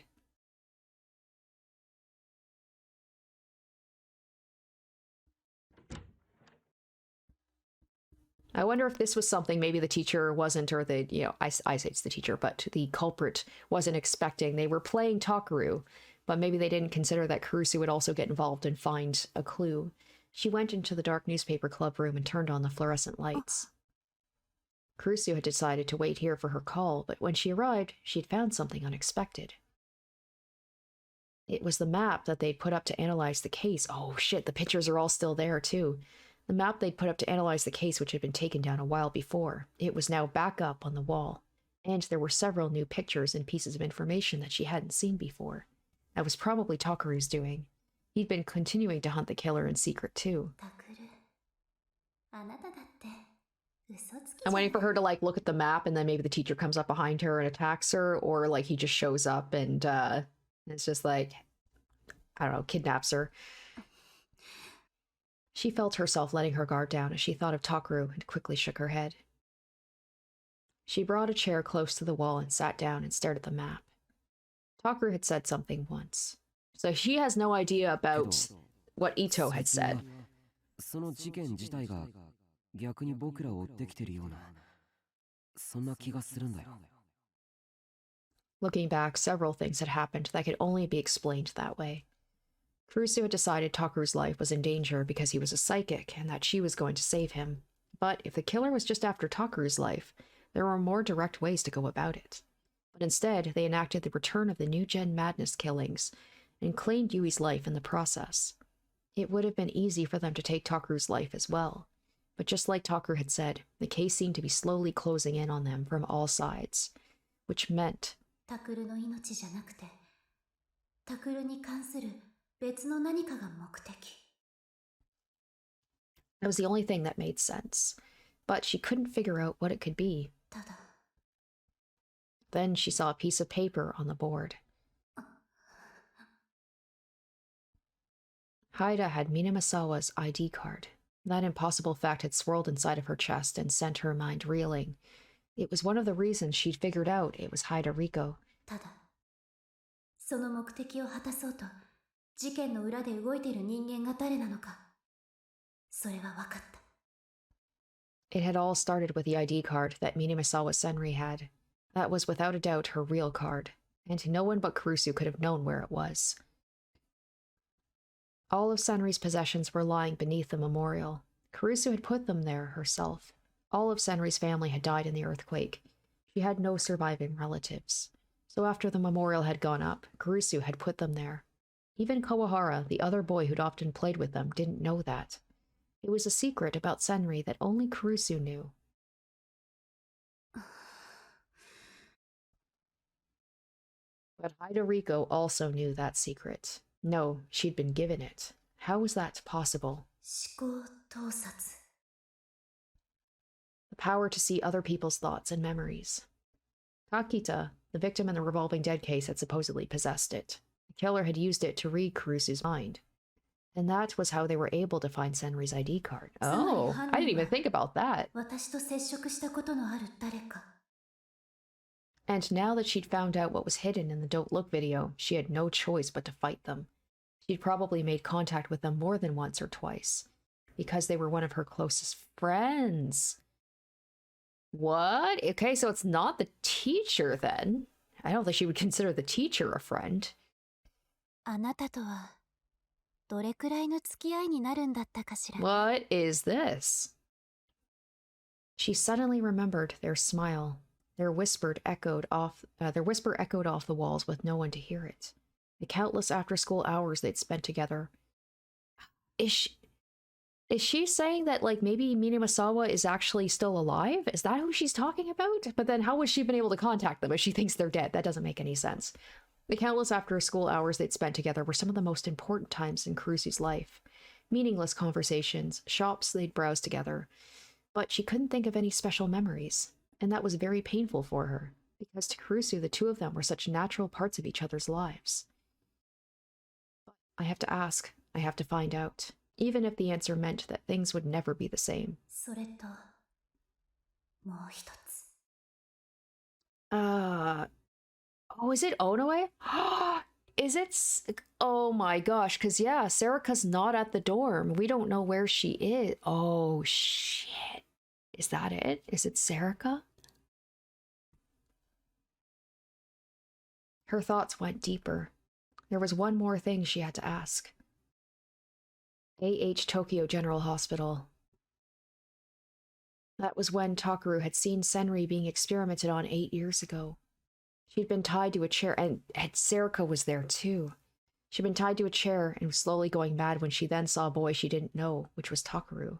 I wonder if this was something maybe the teacher wasn't, or the, you know, I say it's the teacher, but the culprit wasn't expecting. They were playing Takaru, but maybe they didn't consider that Kurusu would also get involved and find a clue. She went into the dark newspaper club room and turned on the fluorescent lights. Kurusu had decided to wait here for her call, but when she arrived, she had found something unexpected. It was the map that they'd put up to analyze the case. Oh shit, the pictures are all still there too. The map they'd put up to analyze the case, which had been taken down a while before. It was now back up on the wall, and there were several new pictures and pieces of information that she hadn't seen before. That was probably Takaru's doing. He'd been continuing to hunt the killer in secret too. I'm waiting for her to, like, look at the map, and then maybe the teacher comes up behind her and attacks her, or, like, he just shows up and it's just like, I don't know, kidnaps her. She felt herself letting her guard down as she thought of Takaru and quickly shook her head. She brought a chair close to the wall and sat down and stared at the map. Takaru had said something once, so she has no idea about what Ito had said. Looking back, several things had happened that could only be explained that way. Kurusu had decided Takaru's life was in danger because he was a psychic and that she was going to save him. But if the killer was just after Takaru's life, there were more direct ways to go about it. But instead, they enacted the return of the New Gen Madness killings and claimed Yui's life in the process. It would have been easy for them to take Takaru's life as well. But just like Takaru had said, the case seemed to be slowly closing in on them from all sides, which meant... That was the only thing that made sense, but she couldn't figure out what it could be. Then she saw a piece of paper on the board. Haida had Minamisawa's ID card. That impossible fact had swirled inside of her chest and sent her mind reeling. It was one of the reasons she'd figured out it was Haida Riko. It had all started with the ID card that Minamisawa Senri had. That was without a doubt her real card, and no one but Kurusu could have known where it was. All of Senri's possessions were lying beneath the memorial. Kurusu had put them there herself. All of Senri's family had died in the earthquake. She had no surviving relatives. So after the memorial had gone up, Kurusu had put them there. Even Kawahara, the other boy who'd often played with them, didn't know that. It was a secret about Senri that only Kurusu knew. But Haida Riko also knew that secret. No, she'd been given it. How was that possible? The power to see other people's thoughts and memories. Kakita, the victim in the revolving dead case, had supposedly possessed it. The killer had used it to read Kurusu's mind. And that was how they were able to find Senri's ID card. Oh, I didn't even think about that. And now that she'd found out what was hidden in the Don't Look video, she had no choice but to fight them. She'd probably made contact with them more than once or twice, because they were one of her closest friends. What? Okay, so it's not the teacher then. I don't think she would consider the teacher a friend. What is this? She suddenly remembered their smile. Their whisper echoed off the walls with no one to hear it. The countless after-school hours they'd spent together. Is she saying that, like, maybe Minasawa is actually still alive? Is that who she's talking about? But then how has she been able to contact them if she thinks they're dead? That doesn't make any sense. The countless after-school hours they'd spent together were some of the most important times in Kurusu's life. Meaningless conversations, shops they'd browsed together. But she couldn't think of any special memories, and that was very painful for her, because to Kurusu the two of them were such natural parts of each other's lives. But I have to ask, I have to find out, even if the answer meant that things would never be the same. それともう一つ。 Oh, is it Onoe? Is it? Oh my gosh, because yeah, Serika's not at the dorm. We don't know where she is. Oh shit. Is that it? Is it Serika? Her thoughts went deeper. There was one more thing she had to ask. A.H. Tokyo General Hospital. That was when Takeru had seen Senri being experimented on 8 years ago. She'd been tied to a chair, and Serika was there too. She'd been tied to a chair and was slowly going mad when she then saw a boy she didn't know, which was Takeru.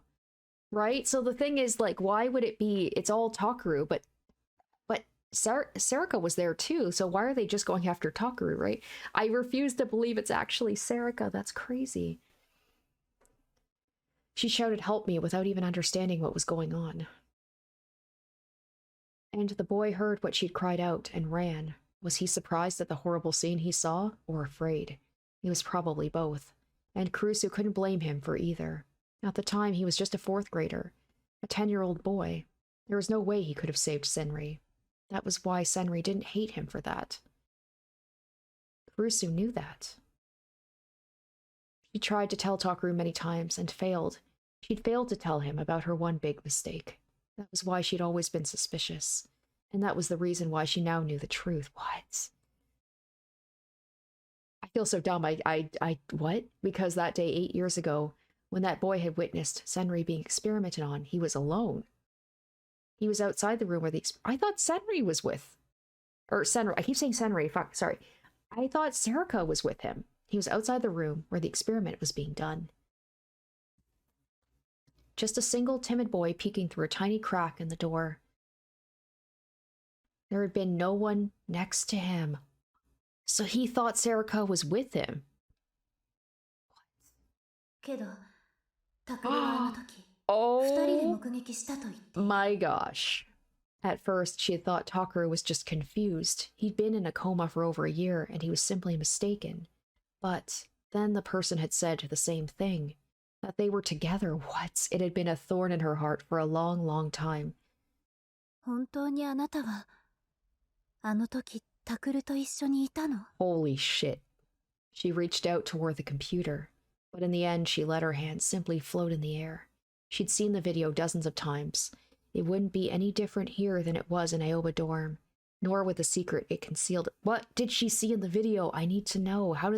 Right? So the thing is, like, why would it be, it's all Takeru, but Serika was there too, so why are they just going after Takeru, right? I refuse to believe it's actually Serika. That's crazy. She shouted, "Help me," without even understanding what was going on. And the boy heard what she'd cried out and ran. Was he surprised at the horrible scene he saw, or afraid? He was probably both, and Kurusu couldn't blame him for either. At the time, he was just a 4th grader, a 10-year-old boy. There was no way he could have saved Senri. That was why Senri didn't hate him for that. Kurusu knew that. She tried to tell Takeru many times and failed. She'd failed to tell him about her one big mistake. That was why she'd always been suspicious. And that was the reason why she now knew the truth. What? I feel so dumb. What? Because that day 8 years ago, when that boy had witnessed Senri being experimented on, he was alone. He was outside the room where I thought Senri was with... Or Senri. I keep saying Senri. Fuck, sorry. I thought Serika was with him. He was outside the room where the experiment was being done. Just a single timid boy peeking through a tiny crack in the door. There had been no one next to him. So he thought Serika was with him. けど、タクルはあの時、Oh 二人で目撃したと言って。 my gosh. At first, she had thought Takeru was just confused. He'd been in a coma for over a year, and he was simply mistaken. But then the person had said the same thing. That they were together. What? It had been a thorn in her heart for a long, long time. 本当にあなたは、あの時タクルと一緒にいたの？ Holy shit. She reached out toward the computer, but in the end she let her hand simply float in the air. She'd seen the video dozens of times. It wouldn't be any different here than it was in Aoba dorm, nor would the secret it concealed. What did she see in the video? I need to know. How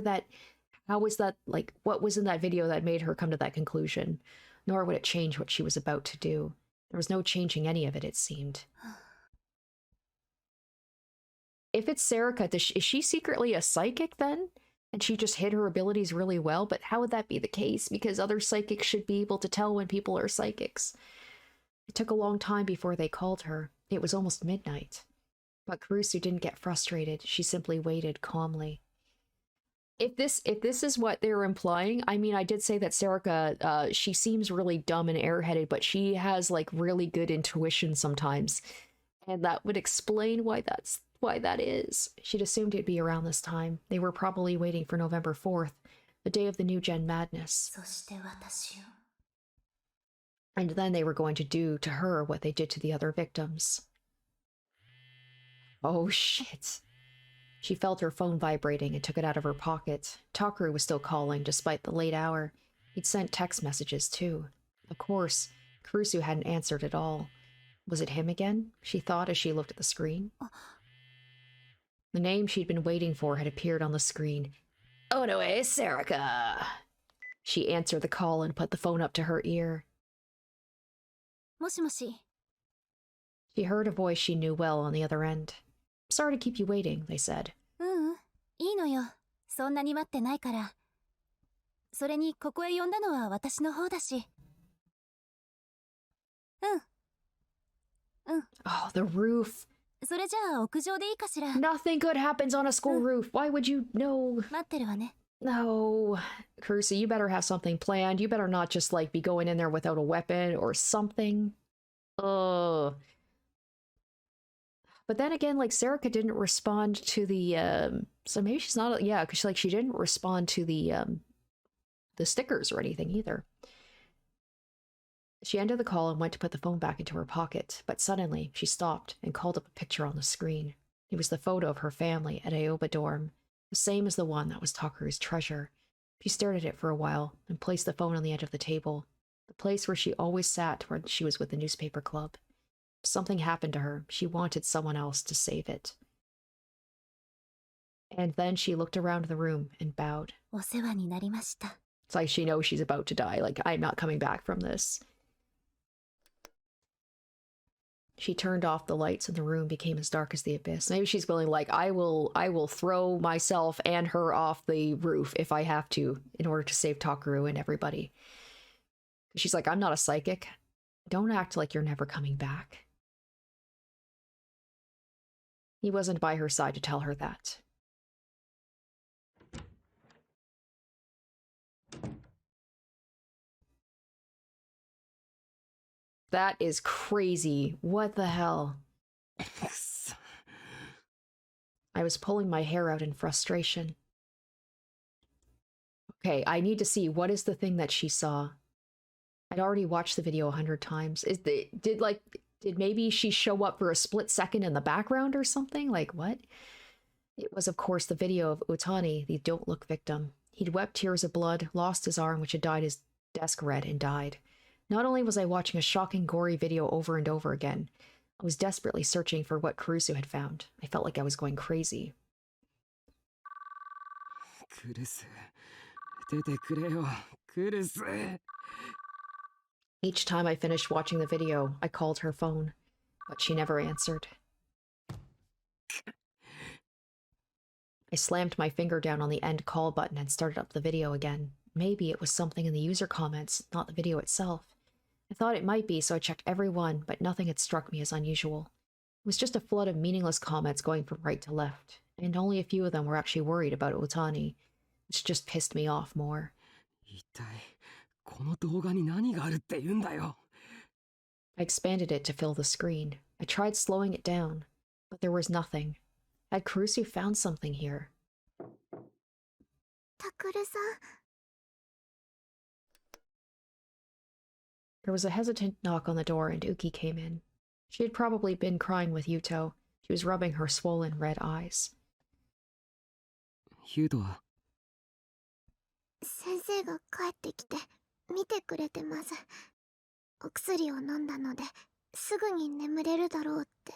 was that, like, what was in that video that made her come to that conclusion? Nor would it change what she was about to do. There was no changing any of it, it seemed. If it's Serika, is she secretly a psychic then? And she just hid her abilities really well? But how would that be the case? Because other psychics should be able to tell when people are psychics. It took a long time before they called her. It was almost midnight. But Kurusu didn't get frustrated. She simply waited calmly. If this is what they were implying, I mean, I did say that Serika, she seems really dumb and airheaded, but she has, like, really good intuition sometimes. And that would explain why that is. She'd assumed it'd be around this time. They were probably waiting for November 4th, the day of the New Gen Madness. そして私を。 And then they were going to do to her what they did to the other victims. Oh shit. She felt her phone vibrating and took it out of her pocket. Takeru was still calling, despite the late hour. He'd sent text messages, too. Of course, Kurusu hadn't answered at all. Was it him again? She thought as she looked at the screen. The name she'd been waiting for had appeared on the screen. Onoe Serika! She answered the call and put the phone up to her ear. もしもし。She heard a voice she knew well on the other end. Sorry to keep you waiting, they said. いいのよ。そんなに待ってないから。それにここへ呼んだのは私の方だし。Oh, the roof. それじゃあ屋上でいいかしら。 Nothing good happens on a school roof. Why would you? No. 待ってるわね。 No. Carusi, you better have something planned. You better not just, like, be going in there without a weapon or something. Ugh. But then again, like, Serica didn't respond to the, so maybe she's not, yeah, because, like, she didn't respond to the stickers or anything either. She ended the call and went to put the phone back into her pocket, but suddenly she stopped and called up a picture on the screen. It was the photo of her family at Aoba dorm, the same as the one that was Takeru's treasure. She stared at it for a while and placed the phone on the edge of the table, the place where she always sat when she was with the newspaper club. Something happened to her. She wanted someone else to save it. And then she looked around the room and bowed. お世話になりました。 It's like she knows she's about to die. Like, I'm not coming back from this. She turned off the lights and the room became as dark as the abyss. Maybe she's willing, like, I will throw myself and her off the roof if I have to in order to save Takeru and everybody. She's like, I'm not a psychic. Don't act like you're never coming back. He wasn't by her side to tell her that. That is crazy. What the hell? I was pulling my hair out in frustration. Okay, I need to see, what is the thing that she saw? I'd already watched the video 100 times. Did maybe she show up for a split second in the background or something? Like, what? It was, of course, the video of Utani, the Don't Look victim. He'd wept tears of blood, lost his arm, which had dyed his desk red, and died. Not only was I watching a shocking, gory video over and over again, I was desperately searching for what Kurusu had found. I felt like I was going crazy. クルス、出てくれよ、クルス。 Each time I finished watching the video, I called her phone, but she never answered. I slammed my finger down on the end call button and started up the video again. Maybe it was something in the user comments, not the video itself. I thought it might be, so I checked every one, but nothing had struck me as unusual. It was just a flood of meaningless comments going from right to left, and only a few of them were actually worried about Otani, which just pissed me off more. 一体この動画に何があるって言うんだよ。 I expanded it to fill the screen. I tried slowing it down, but there was nothing. Had Kurusu found something here? タクルさん、 There was a hesitant knock on the door and Uki came in. She had probably been crying with Yuto. She was rubbing her swollen red eyes. ユウトは先生が帰ってきて見てくれてます。お薬を飲んだのですぐに眠れるだろうって。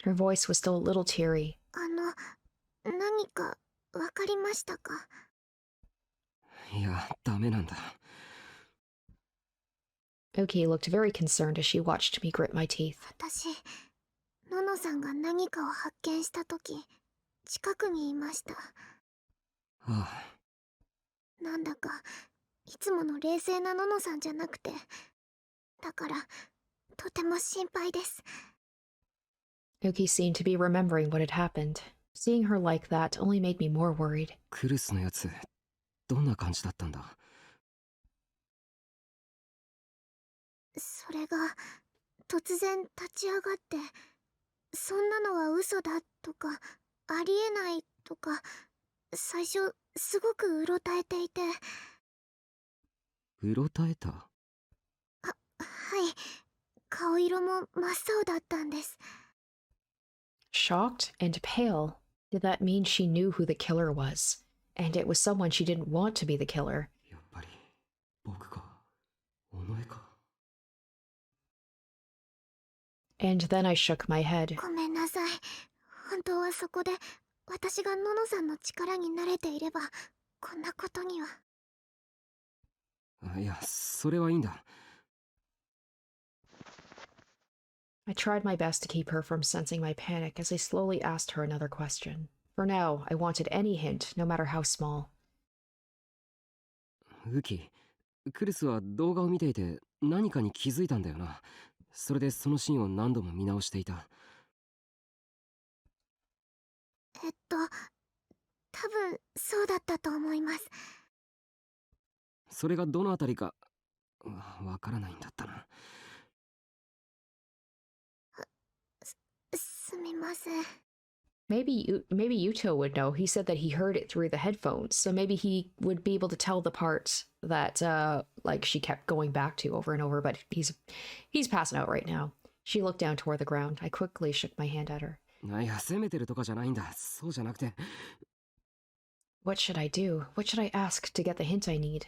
Her voice was still a little teary. 何かわかりましたか？いや、ダメなんだ。 Uki looked very concerned as she watched me grit my teeth. 私、ののさんが何かを発見したとき、近くにいました。ああ、なんだかいつもの冷静なののさんじゃなくて、だからとても心配です。 Uki seemed to be remembering what had happened. Seeing her like that only made me more worried. クルスのやつ、どんな感じだったんだ？それが突然立ち上がって、そんなのは嘘だとかありえないとか、最初すごくうろたえていて。うろたえた？はい、顔色も真っ青だったんです。 Shocked and pale. Did that mean she knew who the killer was? And it was someone she didn't want to be the killer. やっぱり僕か、尾上か。 And then I shook my head. ごめんなさい。本当はそこで私がののさんの力に慣れていればこんなことには。いや、それはいいんだ。I tried my best to keep her from sensing my panic as I slowly asked her another question. For now, I wanted any hint, no matter how small. ウキ、クルスは動画を見ていて何かに気づいたんだよな。それでそのシーンを何度も見直していた。多分そうだったと思います。それがどのあたりかわからないんだったな。すみません。Maybe Yuto would know. He said that he heard it through the headphones, so maybe he would be able to tell the parts that like she kept going back to over and over, but he's passing out right now. She looked down toward the ground. I quickly shook my hand at her. いや、責めてるとかじゃないんだ。そうじゃなくて。What should I do? What should I ask to get the hint I need?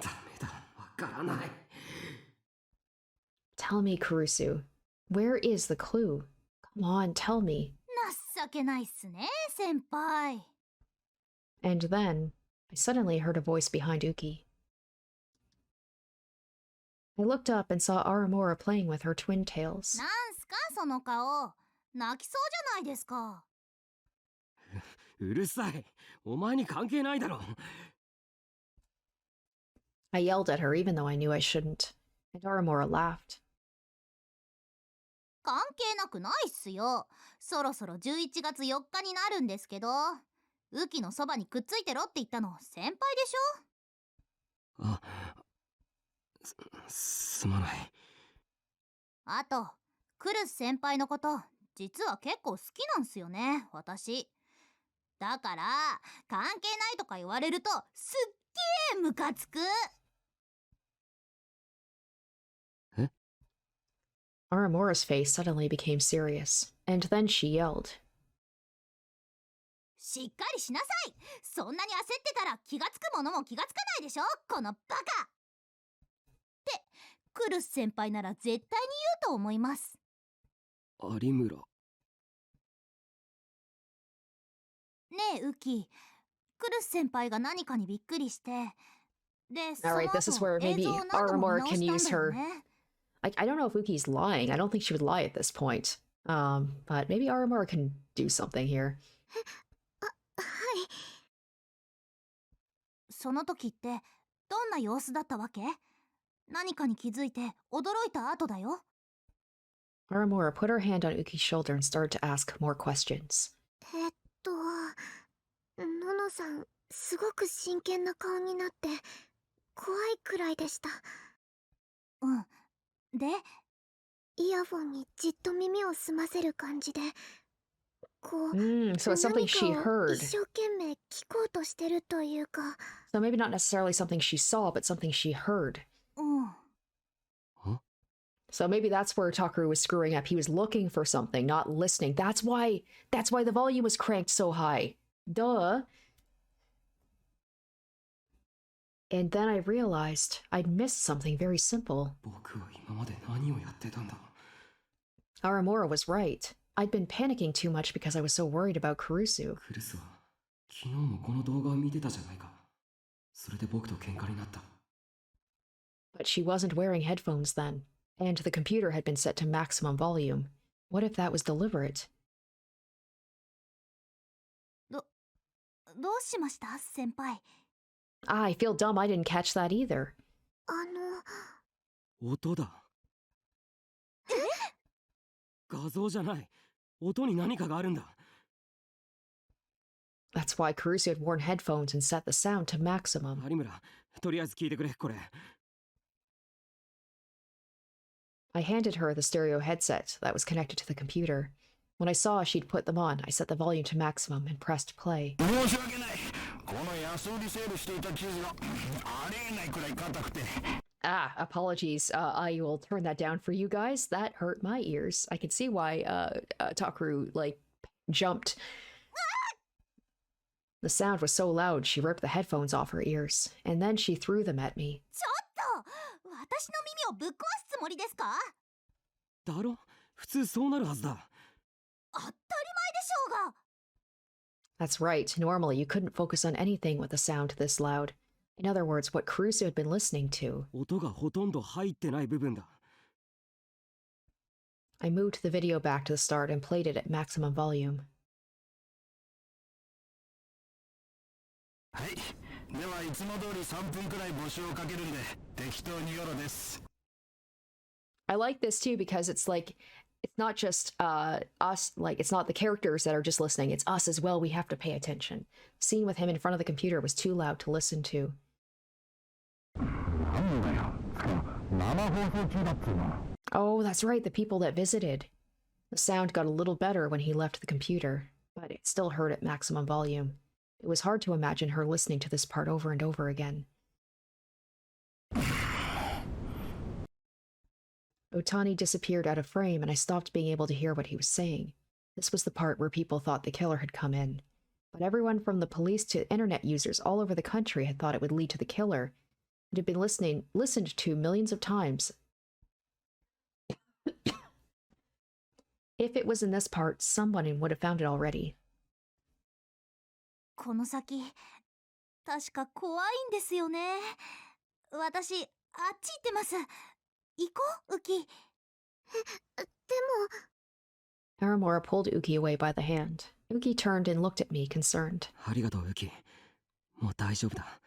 ダメだ。わからない。Tell me, Kurusu. Where is the clue? Come on, tell me. 情けないっすね、先輩。And then, I suddenly heard a voice behind Uki. I looked up and saw Aramora playing with her twin tails. なんすかその顔。泣きそうじゃないですか。うるさい。お前に関係ないだろ。I yelled at her even though I knew I shouldn't, and Aramora laughed. 関係なくないっすよ。そろそろ11月4日になるんですけど、ウキのそばにくっついてろって言ったの先輩でしょ。あ、すまない。あと、クルス先輩のこと実は結構好きなんすよね、私。だから関係ないとか言われるとすっげームカつく。え？ Aramora's face suddenly became serious, and then she yelled. しっかりしなさい。そんなに焦ってたら気がつくものも気がつかないでしょ、このバカ。ってクルス先輩なら絶対に言うと思います。有村。ねえウキ、クルス先輩が何かにびっくりして、で、その Alright, 後 this is where 映 maybe 像を何度も Aramora 見直 can し use たんだよ her. ね。I don't know if Uki's lying. I don't think she would lie at this point. But maybe Aramora can do something here. はい。その時ってどんな様子だったわけ？何かに気づいて驚いた後だよ。Aramora put her hand on Uki's shoulder and started to ask more questions. ののさん、すごく真剣な顔になって、怖いくらいでした。うん。で、イヤフォンにじっと耳を澄ませる感じで、こう、So it's something 何 she かを heard. 一生懸命聞こうとしてるというか。So maybe not necessarily something she saw, but something she heard. うん。So maybe that's where Takaru was screwing up. He was looking for something, not listening. That's why the volume was cranked so high. Duh. And then I realized I'd missed something very simple. 僕は今まで何をやってたんだ。Aramora was right. I'd been panicking too much because I was so worried about Kurusu. クルスは昨日もこの動画を見てたじゃないか。それで僕と喧嘩になった。But she wasn't wearing headphones then, and the computer had been set to maximum volume. What if that was deliberate? どうしました先輩。I feel dumb I didn't catch that either. 音だ。画像じゃない。音に何かがあるんだ。That's why Kurusu had worn headphones and set the sound to maximum. 有村、とりあえず聞いてくれ、これ。I handed her the stereo headset that was connected to the computer. When I saw she'd put them on, I set the volume to maximum and pressed play. 申し訳ない。この安売りセールしていた地図がありえないくらい硬くて。Ah, apologies. I will turn that down for you guys. That hurt my ears. I can see why Takaru, like, jumped. The sound was so loud, she ripped the headphones off her ears, and then she threw them at me. ちょっと私の耳をぶっ壊すつもりですか？だろ？普通そうなるはずだ。当たり前でしょうが。 That's right. Normally, you couldn't focus on anything with a sound this loud. In other words, what Kurusu had been listening to. 音がほとんど入ってない部分だ。I moved the video back to the start and played it at maximum volume. はい。ではいつも通り3分くらい募集をかけるんで、適当によろです。 I like this too because it's like it's not just us, like it's not the characters that are just listening, it's us as well. We have to pay attention. Scene with him in front of the computer was too loud to listen to. なんだよ。生放送中だっつうの。 Oh, that's right, the people that visited. The sound got a little better when he left the computer, but it still heard at maximum volume. It was hard to imagine her listening to this part over and over again. Otani disappeared out of frame, and I stopped being able to hear what he was saying. This was the part where people thought the killer had come in. But everyone from the police to internet users all over the country had thought it would lead to the killer. It had been listened to millions of times. If it was in this part, someone would have found it already. この先確か怖いんですよね。私あっち行ってます。行こう、ウキ。でも Aramora pulled Uki away by the hand. Uki turned and looked at me, concerned. ありがとう、ウキ。もう大丈夫だ。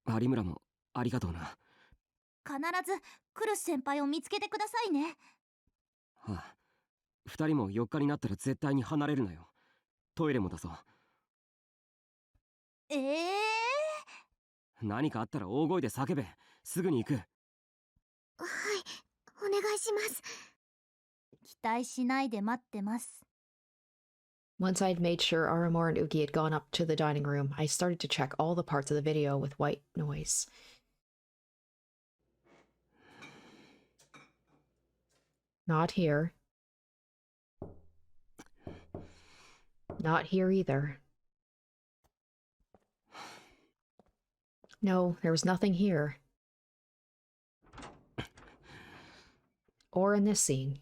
有村もありがとうな。必ずクルス先輩を見つけてくださいね。はあ、二人も4日になったら絶対に離れるなよ。トイレもだぞ。何かあったら大声で叫べ。すぐに行く。はい、お願いします。期待しないで待ってます。 Once I'd made sure Aramor and Uki had gone up to the dining room, I started to check all the parts of the video with white noise. Not here. Not here either. No, there was nothing here. Or in this scene.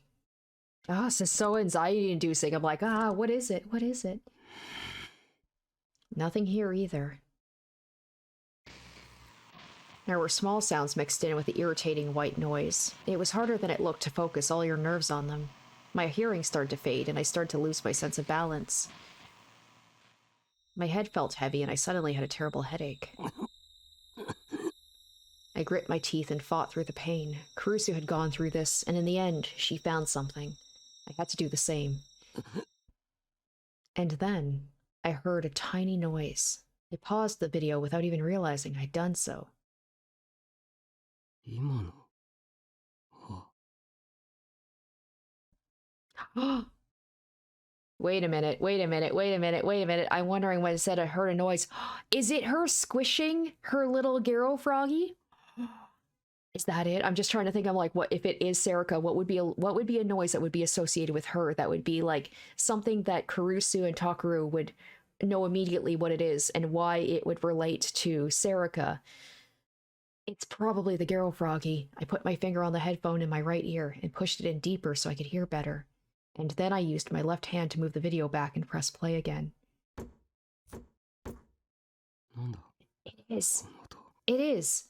Ah, this is so anxiety-inducing. I'm like, what is it? What is it? Nothing here either. There were small sounds mixed in with the irritating white noise. It was harder than it looked to focus all your nerves on them. My hearing started to fade, and I started to lose my sense of balance. My head felt heavy, and I suddenly had a terrible headache. I grit my teeth and fought through the pain. Kurusu had gone through this, and in the end, she found something. I had to do the same. And then, I heard a tiny noise. I paused the video without even realizing I'd done so. 今の。Wait a minute, wait a minute, wait a minute, wait a minute. I'm wondering when it said I heard a noise. Is it her squishing her little Garo froggy? Is that it? I'm just trying to think. I'm like, what if it is Serica? What would be a noise that would be associated with her? That would be like something that Kurusu and Takeru would know immediately what it is and why it would relate to Serica. It's probably the Garo froggy. I put my finger on the headphone in my right ear and pushed it in deeper so I could hear better. And then I used my left hand to move the video back and press play again. なんだ It is. この音。 It is.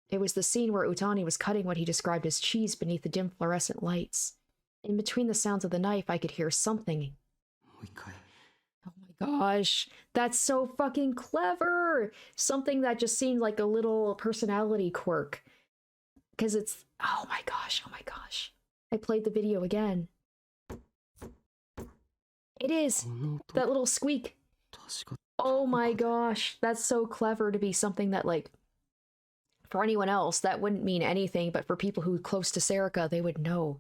It was the scene where Utani was cutting what he described as cheese beneath the dim fluorescent lights. In between the sounds of the knife, I could hear something. もう一回。 Oh my gosh, that's so fucking clever! Something that just seemed like a little personality quirk. Because it's... oh my gosh, oh my gosh. I played the video again. It is! この音。 That little squeak. 確か。 Oh my gosh, that's so clever to be something that, like, for anyone else, that wouldn't mean anything, but for people who are close to Serica, they would know.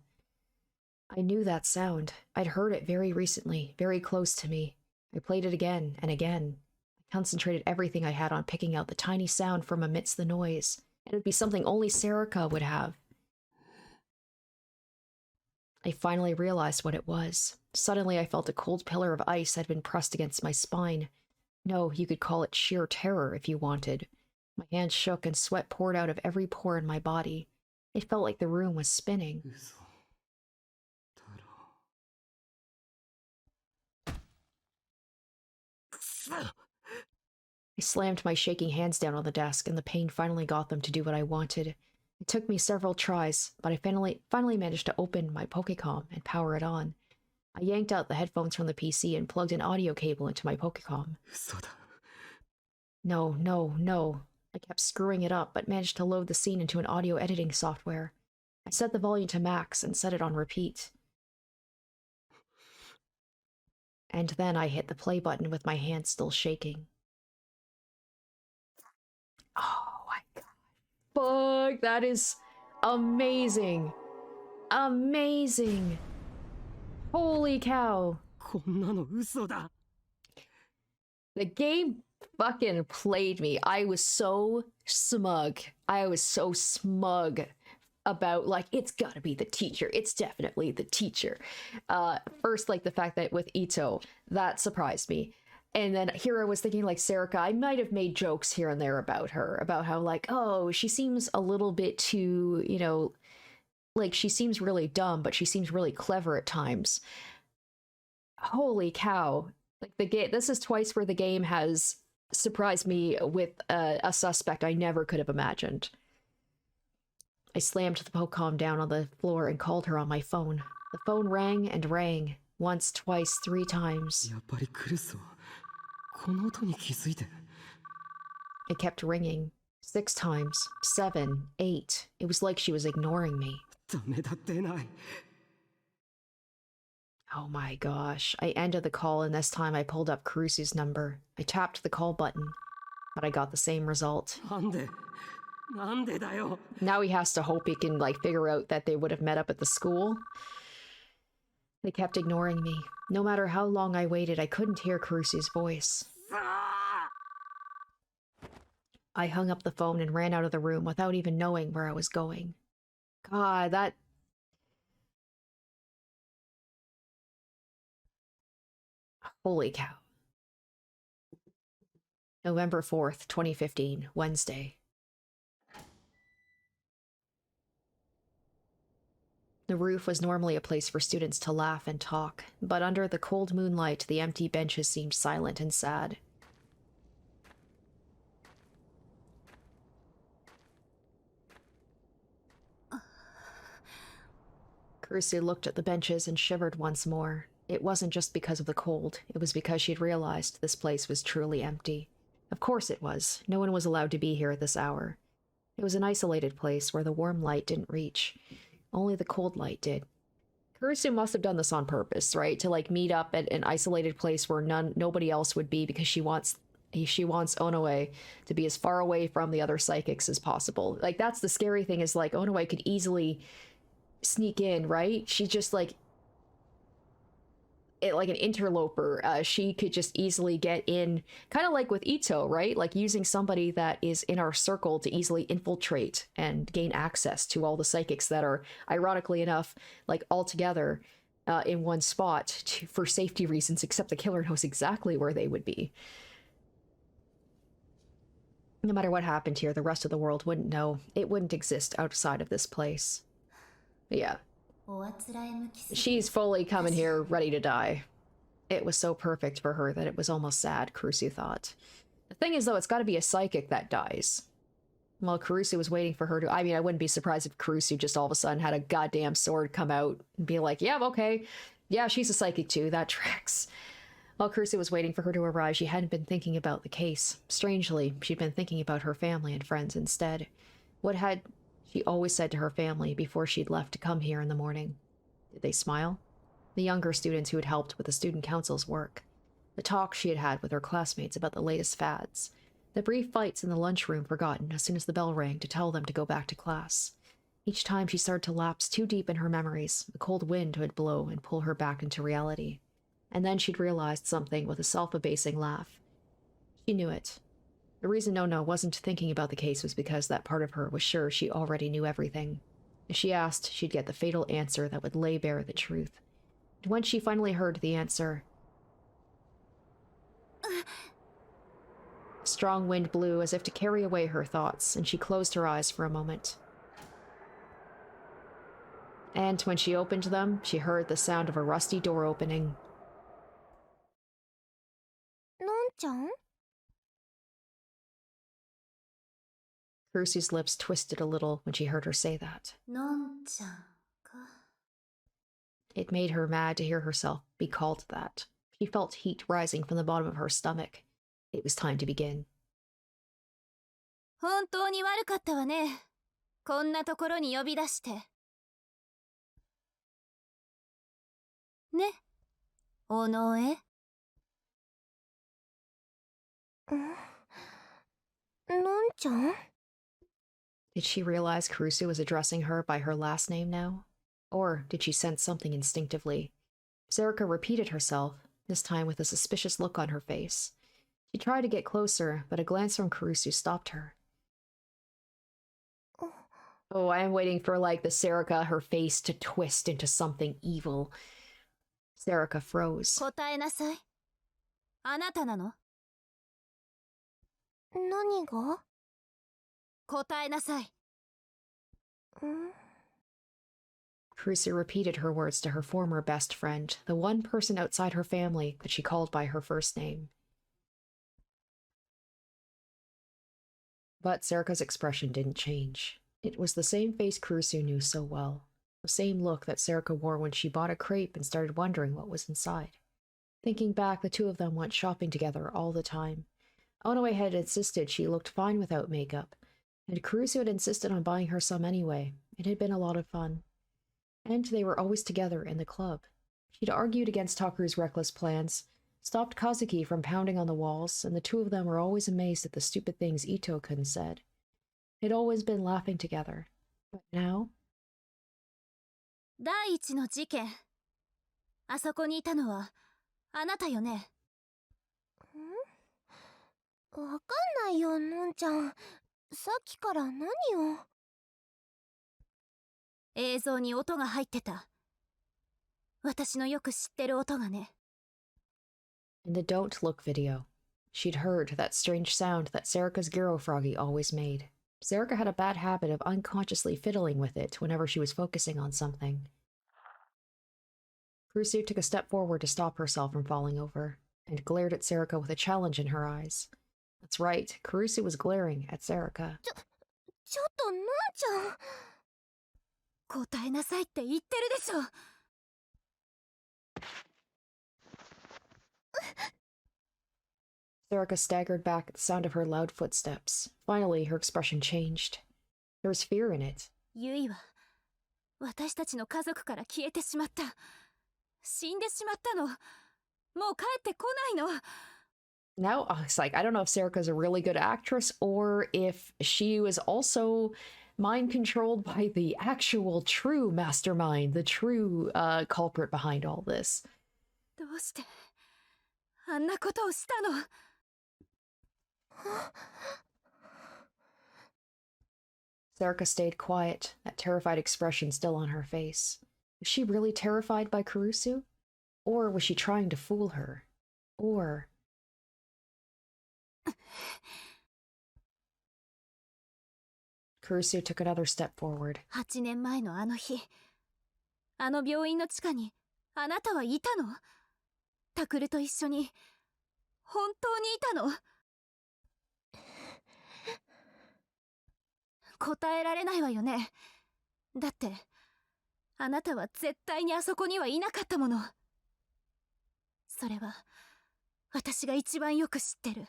I knew that sound. I'd heard it very recently, very close to me. I played it again and again. I concentrated everything I had on picking out the tiny sound from amidst the noise. It would be something only Serica would have. I finally realized what it was. Suddenly I felt a cold pillar of ice had been pressed against my spine. No, you could call it sheer terror if you wanted. My hands shook and sweat poured out of every pore in my body. It felt like the room was spinning. 嘘。太郎。 I slammed my shaking hands down on the desk, and the pain finally got them to do what I wanted. It took me several tries, but I finally managed to open my Pokécom and power it on. I yanked out the headphones from the PC and plugged an audio cable into my Pokécom. 嘘だ。 No, no, no. I kept screwing it up, but managed to load the scene into an audio editing software. I set the volume to max and set it on repeat. And then I hit the play button with my hand still shaking. Oh my god. Fuck, that is amazing. Amazing. Holy cow. こんなの嘘だ。 The game fucking played me. I was so smug. I was so smug about, like, it's gotta be the teacher. It's definitely the teacher. First, like, the fact that with Ito, that surprised me. And then here I was thinking, like, Serika, I might have made jokes here and there about her, about how, like, oh, she seems a little bit too, you know, like, she seems really dumb, but she seems really clever at times. Holy cow. Like, the game, this is twice where the game has surprised me with a suspect I never could have imagined. I slammed the Pokecom down on the floor and called her on my phone. The phone rang and rang. Once, twice, 3 times. やっぱり来るぞ。この音に気づいて。 It kept ringing. 6 times. 7, 8. It was like she was ignoring me. ダメだ、出ない。 Oh my gosh. I ended the call and this time I pulled up Carusu's number. I tapped the call button, but I got the same result. なんでなんでだよ。 Now he has to hope he can, like, figure out that they would have met up at the school. They kept ignoring me. No matter how long I waited, I couldn't hear Carusu's voice. I hung up the phone and ran out of the room without even knowing where I was going. God, that... Holy cow. November 4th, 2015, Wednesday. The roof was normally a place for students to laugh and talk, but under the cold moonlight, the empty benches seemed silent and sad. Kurusu looked at the benches and shivered once more. It wasn't just because of the cold, it was because she'd realized this place was truly empty. Of course it was. No one was allowed to be here at this hour. It was an isolated place where the warm light didn't reach. Only the cold light did. Kurusu must have done this on purpose, right? To, like, meet up at an isolated place where nobody else would be, because she wants Onoe to be as far away from the other psychics as possible. Like, that's the scary thing, is, like, Onoe could easily sneak in, right? She's just, like an interloper. She could just easily get in, kind of like with Ito, right? Like, using somebody that is in our circle to easily infiltrate and gain access to all the psychics that are, ironically enough, like, all together in one spot for safety reasons, except the killer knows exactly where they would be. No matter what happened here, the rest of the world wouldn't know. It wouldn't exist outside of this place. But yeah. She's fully coming here ready to die. It was so perfect for her that it was almost sad, Kurusu thought. The thing is, though, it's got to be a psychic that dies. While Kurusu was waiting for her to... I mean, I wouldn't be surprised if Kurusu just all of a sudden had a goddamn sword come out and be like, yeah, okay. Yeah, she's a psychic too. That tracks. While Kurusu was waiting for her to arrive, she hadn't been thinking about the case. Strangely, she'd been thinking about her family and friends instead. What had she always said to her family before she'd left to come here in the morning? Did they smile? The younger students who had helped with the student council's work. The talk she had had with her classmates about the latest fads. The brief fights in the lunchroom forgotten as soon as the bell rang to tell them to go back to class. Each time she started to lapse too deep in her memories, the cold wind would blow and pull her back into reality. And then she'd realized something with a self-abasing laugh. She knew it. The reason Nono wasn't thinking about the case was because that part of her was sure she already knew everything. If she asked, she'd get the fatal answer that would lay bare the truth. And when she finally heard the answer... A strong wind blew as if to carry away her thoughts, and she closed her eyes for a moment. And when she opened them, she heard the sound of a rusty door opening. のんちゃん Kurusu's lips twisted a little when she heard her say that. のんちゃんか。 It made her mad to hear herself be called that. She felt heat rising from the bottom of her stomach. It was time to begin. 本当に悪かったわね。こんなところに呼び出して。ね、尾上。のんちゃん？ Did she realize Kurusu was addressing her by her last name now? Or did she sense something instinctively? Serika repeated herself, this time with a suspicious look on her face. She tried to get closer, but a glance from Kurusu stopped her. Oh, I am waiting for, like, the Serika, her face to twist into something evil. Serika froze. 答えなさい。あなたなの？何が？答えなさい。Kurusu repeated her words to her former best friend, the one person outside her family that she called by her first name. But Serika's expression didn't change. It was the same face Kurusu knew so well, the same look that Serika wore when she bought a crepe and started wondering what was inside. Thinking back, the two of them went shopping together all the time. Onoe had insisted she looked fine without makeup, and Kurusu had insisted on buying her some anyway. It had been a lot of fun. And they were always together in the club. She'd argued against Takuru's reckless plans, stopped Kazuki from pounding on the walls, and the two of them were always amazed at the stupid things Ito-kun said. They'd always been laughing together. But now? 第一の事件。あそこにいたのは、あなたよね。わかんないよ、のんちゃん。さっきから何を。映像に音が入ってた。私のよく知ってる音がね。In the Don't Look video, she'd heard that strange sound that Serika's Giro Froggy always made. Serika had a bad habit of unconsciously fiddling with it whenever she was focusing on something. Kurusu took a step forward to stop herself from falling over, and glared at Serika with a challenge in her eyes. That's right, Kurusu was glaring at Serika. ちょっとのんちゃん。答えなさいって言ってるでしょ。Serika staggered back at the sound of her loud footsteps. Finally, her expression changed. There was fear in it. ユイは私たちの家族から消えてしまった。死んでしまったの。もう帰ってこないの。Now, it's like, I don't know if Serika's a really good actress or if she was also mind controlled by the actual true mastermind, the true culprit behind all this. どうしてあんなことをしたの？ Serika stayed quiet, that terrified expression still on her face. Was she really terrified by Kurusu? Or was she trying to fool her? Or... Kurusu took another step forward. 8年前のあの日、あの病院の地下にあなたはいたの？タクルと一緒に本当にいたの？答えられないわよね。だってあなたは絶対にあそこにはいなかったもの。それは私が一番よく知ってる。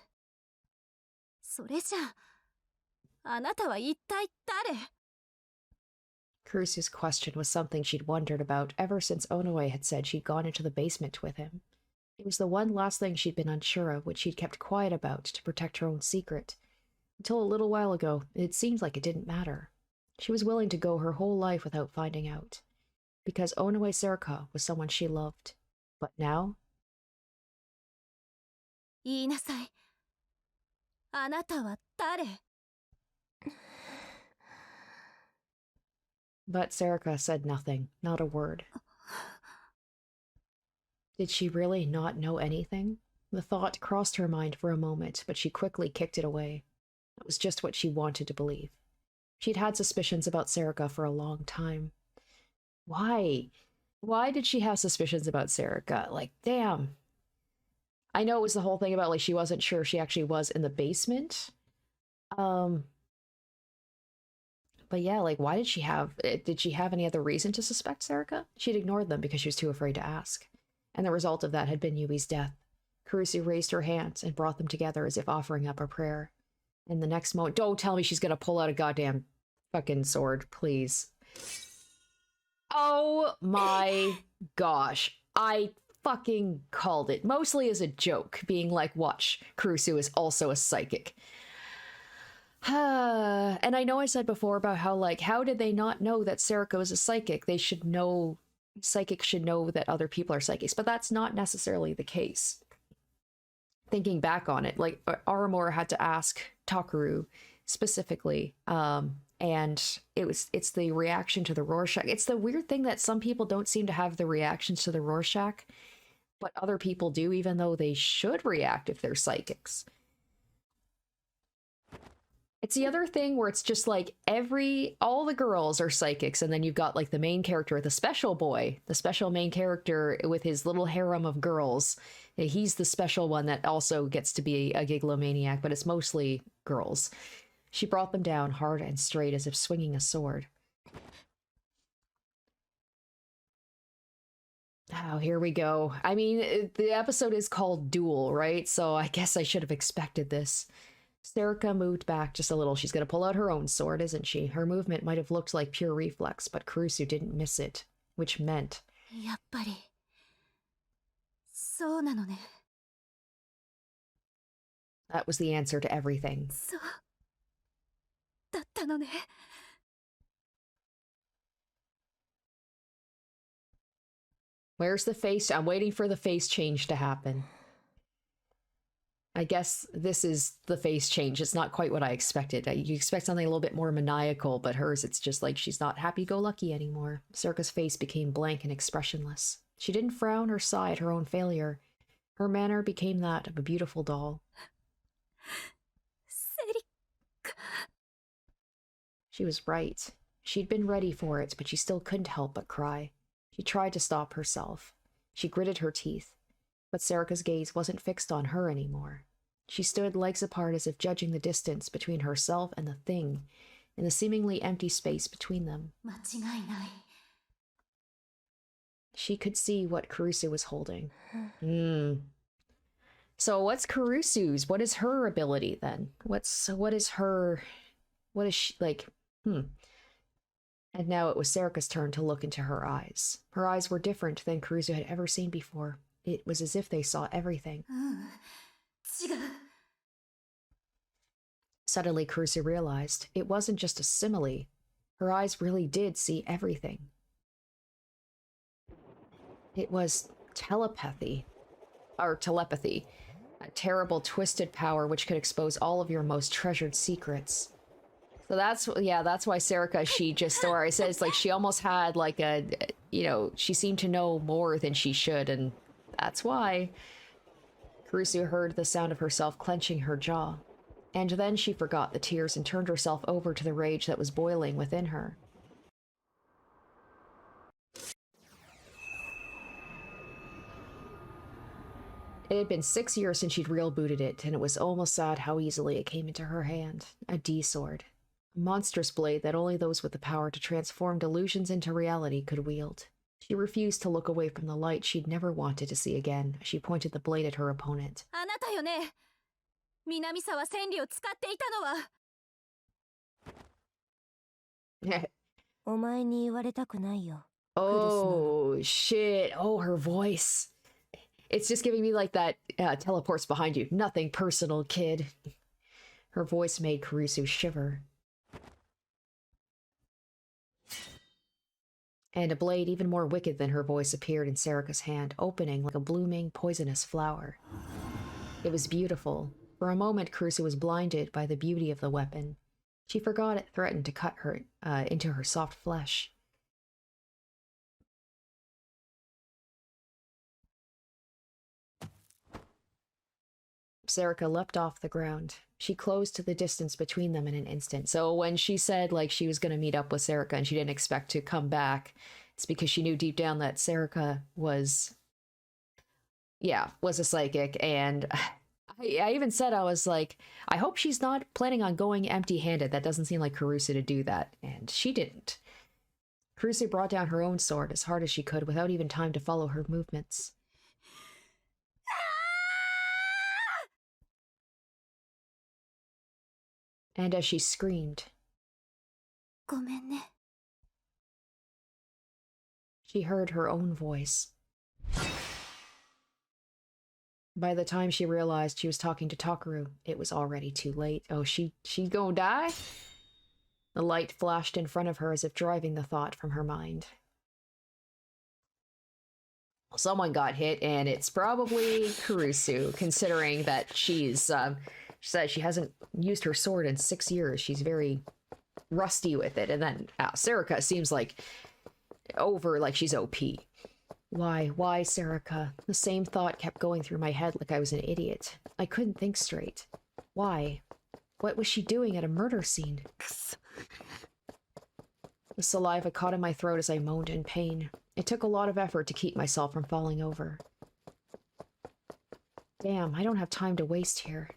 それじゃあなたは一体誰？ Kurusu's question was something she'd wondered about ever since Onoe had said she'd gone into the basement with him. It was the one last thing she'd been unsure of, which she'd kept quiet about to protect her own secret. Until a little while ago, it seemed like it didn't matter. She was willing to go her whole life without finding out. Because Onoe Serika was someone she loved. But now? 言いなさい。あなたは誰？ But Serika said nothing, not a word. Did she really not know anything? The thought crossed her mind for a moment, but she quickly kicked it away. That was just what she wanted to believe. She'd had suspicions about Serika for a long time. Why? Why did she have suspicions about Serika? Like, damn. I know it was the whole thing about, like, she wasn't sure if she actually was in the basement. But yeah, like, why did she have any other reason to suspect Serica? She'd ignored them because she was too afraid to ask. And the result of that had been Yui's death. Kurusu raised her hands and brought them together as if offering up a prayer. In the next moment, don't tell me she's gonna pull out a goddamn fucking sword, please. Oh my gosh. I fucking called it. Mostly as a joke, being like, watch, Kurusu is also a psychic. And I know I said before about how, like, how did they not know that Serica is a psychic? They should know, psychics should know that other people are psychics, but that's not necessarily the case. Thinking back on it, like, Aramura had to ask Takeru specifically, and it's the reaction to the Rorschach. It's the weird thing that some people don't seem to have the reactions to the Rorschach, but other people do, even though they should react if they're psychics. It's the other thing where it's just like all the girls are psychics, and then you've got like the main character, the special boy, the special main character with his little harem of girls. He's the special one that also gets to be a gigalomaniac, but it's mostly girls. She brought them down hard and straight as if swinging a sword. Oh, here we go. I mean, the episode is called Duel, right? So I guess I should have expected this. Serica moved back just a little. She's going to pull out her own sword, isn't she? Her movement might have looked like pure reflex, but Kurusu didn't miss it, which meant... やっぱりそうなのね。 That was the answer to everything. そうだったのね。 Where's the face? I'm waiting for the face change to happen. I guess this is the face change. It's not quite what I expected. You expect something a little bit more maniacal, but hers, it's just like she's not happy-go-lucky anymore. Serica's face became blank and expressionless. She didn't frown or sigh at her own failure. Her manner became that of a beautiful doll. Serica. She was right. She'd been ready for it, but she still couldn't help but cry. She tried to stop herself. She gritted her teeth. But Serica's gaze wasn't fixed on her anymore. She stood legs apart as if judging the distance between herself and the thing, in the seemingly empty space between them. 間違いない。 She could see what Kurusu was holding. So what's Kurusu's? What is her ability then? What is she like? And now it was Serica's turn to look into her eyes. Her eyes were different than Kurusu had ever seen before. It was as if they saw everything. 違う。 Suddenly, Kurusu realized it wasn't just a simile. Her eyes really did see everything. It was telepathy. Or telepathy. A terrible, twisted power which could expose all of your most treasured secrets. So that's why Serica, or I said, it's like she almost had like she seemed to know more than she should, and that's why. Kurusu heard the sound of herself clenching her jaw. And then she forgot the tears and turned herself over to the rage that was boiling within her. It had been 6 years since she'd real booted it, and it was almost sad how easily it came into her hand. A D-sword. A monstrous blade that only those with the power to transform delusions into reality could wield. She refused to look away from the light she'd never wanted to see again as she pointed the blade at her opponent. あなたよね。南沢千里を使っていたのは。お前に言われたくないよ。 Oh, shit. Oh, her voice. It's just giving me like that teleports behind you. Nothing personal, kid. Her voice made Kurusu shiver. And a blade even more wicked than her voice appeared in Serica's hand, opening like a blooming, poisonous flower. It was beautiful. For a moment, Kurusu was blinded by the beauty of the weapon. She forgot it threatened to cut her into her soft flesh. Serica leapt off the ground. She closed to the distance between them in an instant. So when she said like she was going to meet up with Serica and she didn't expect to come back, it's because she knew deep down that Serica was a psychic, and I even said, I was like, I hope she's not planning on going empty-handed. That doesn't seem like Karusu to do that. And she didn't. Karusu brought down her own sword as hard as she could without even time to follow her movements. And as she screamed, ごめんね。 she heard her own voice. By the time she realized she was talking to Takaru, it was already too late. Oh, she gonna die? The light flashed in front of her as if driving the thought from her mind. Someone got hit, and it's probably Karusu, considering that she said she hasn't used her sword in 6 years. She's very rusty with it. And then Sarika seems like she's OP. Why, Sarika? The same thought kept going through my head like I was an idiot. I couldn't think straight. Why? What was she doing at a murder scene? The saliva caught in my throat as I moaned in pain. It took a lot of effort to keep myself from falling over. Damn, I don't have time to waste here.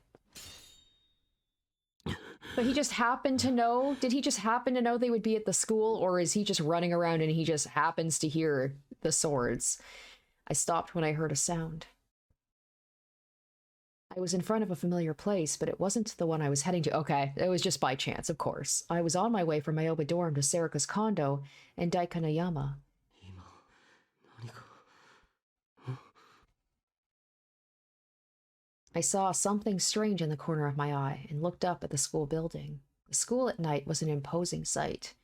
But he just happened to know? Did he just happen to know they would be at the school? Or is he just running around and he just happens to hear the swords? I stopped when I heard a sound. I was in front of a familiar place, but it wasn't the one I was heading to. Okay, it was just by chance, of course. I was on my way from Mayoba dorm to Sarika's condo in Daikanayama. I saw something strange in the corner of my eye and looked up at the school building. The school at night was an imposing sight,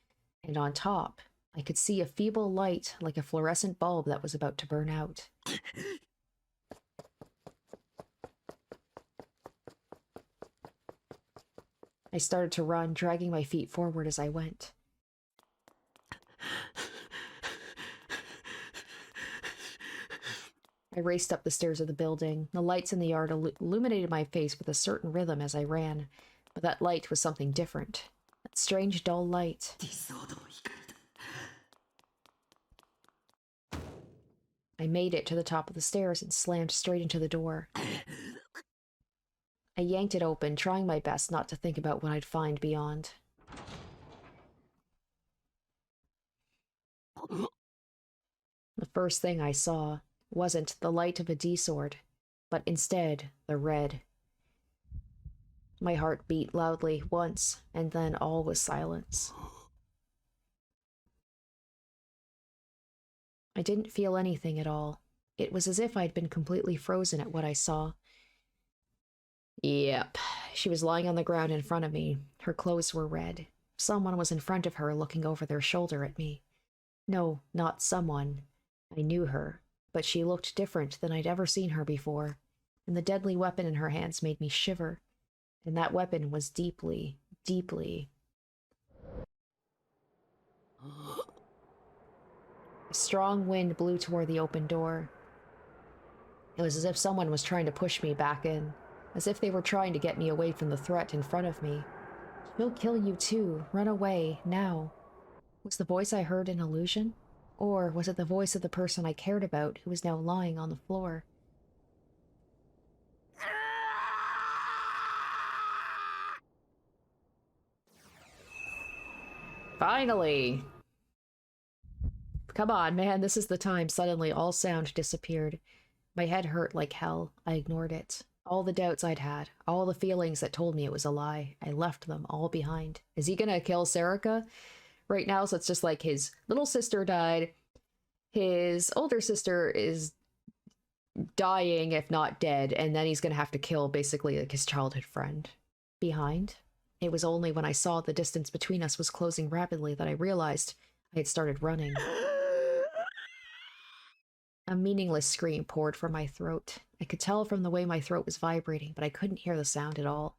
and on top, I could see a feeble light like a fluorescent bulb that was about to burn out. I started to run, dragging my feet forward as I went. I raced up the stairs of the building. The lights in the yard illuminated my face with a certain rhythm as I ran, but that light was something different. That strange, dull light. I made it to the top of the stairs and slammed straight into the door. I yanked it open, trying my best not to think about what I'd find beyond. The first thing I saw wasn't the light of a D-sword, but instead the red. My heart beat loudly once, and then all was silence. I didn't feel anything at all. It was as if I'd been completely frozen at what I saw. Yep, she was lying on the ground in front of me. Her clothes were red. Someone was in front of her, looking over their shoulder at me. No, not someone. I knew her, but she looked different than I'd ever seen her before, and the deadly weapon in her hands made me shiver. And that weapon was deeply, deeply... A strong wind blew toward the open door. It was as if someone was trying to push me back in, as if they were trying to get me away from the threat in front of me. He'll kill you too. Run away, now. Was the voice I heard an illusion? Or was it the voice of the person I cared about who was now lying on the floor? Finally! Come on, man, this is the time. Suddenly, all sound disappeared. My head hurt like hell. I ignored it. All the doubts I'd had, all the feelings that told me it was a lie, I left them all behind. Is he gonna kill Sarika right now? So it's just like his little sister died. His older sister is dying, if not dead, and then he's gonna have to kill basically like his childhood friend behind. It was only when I saw the distance between us was closing rapidly that I realized I had started running. A meaningless scream poured from my throat. I could tell from the way my throat was vibrating, but I couldn't hear the sound at all.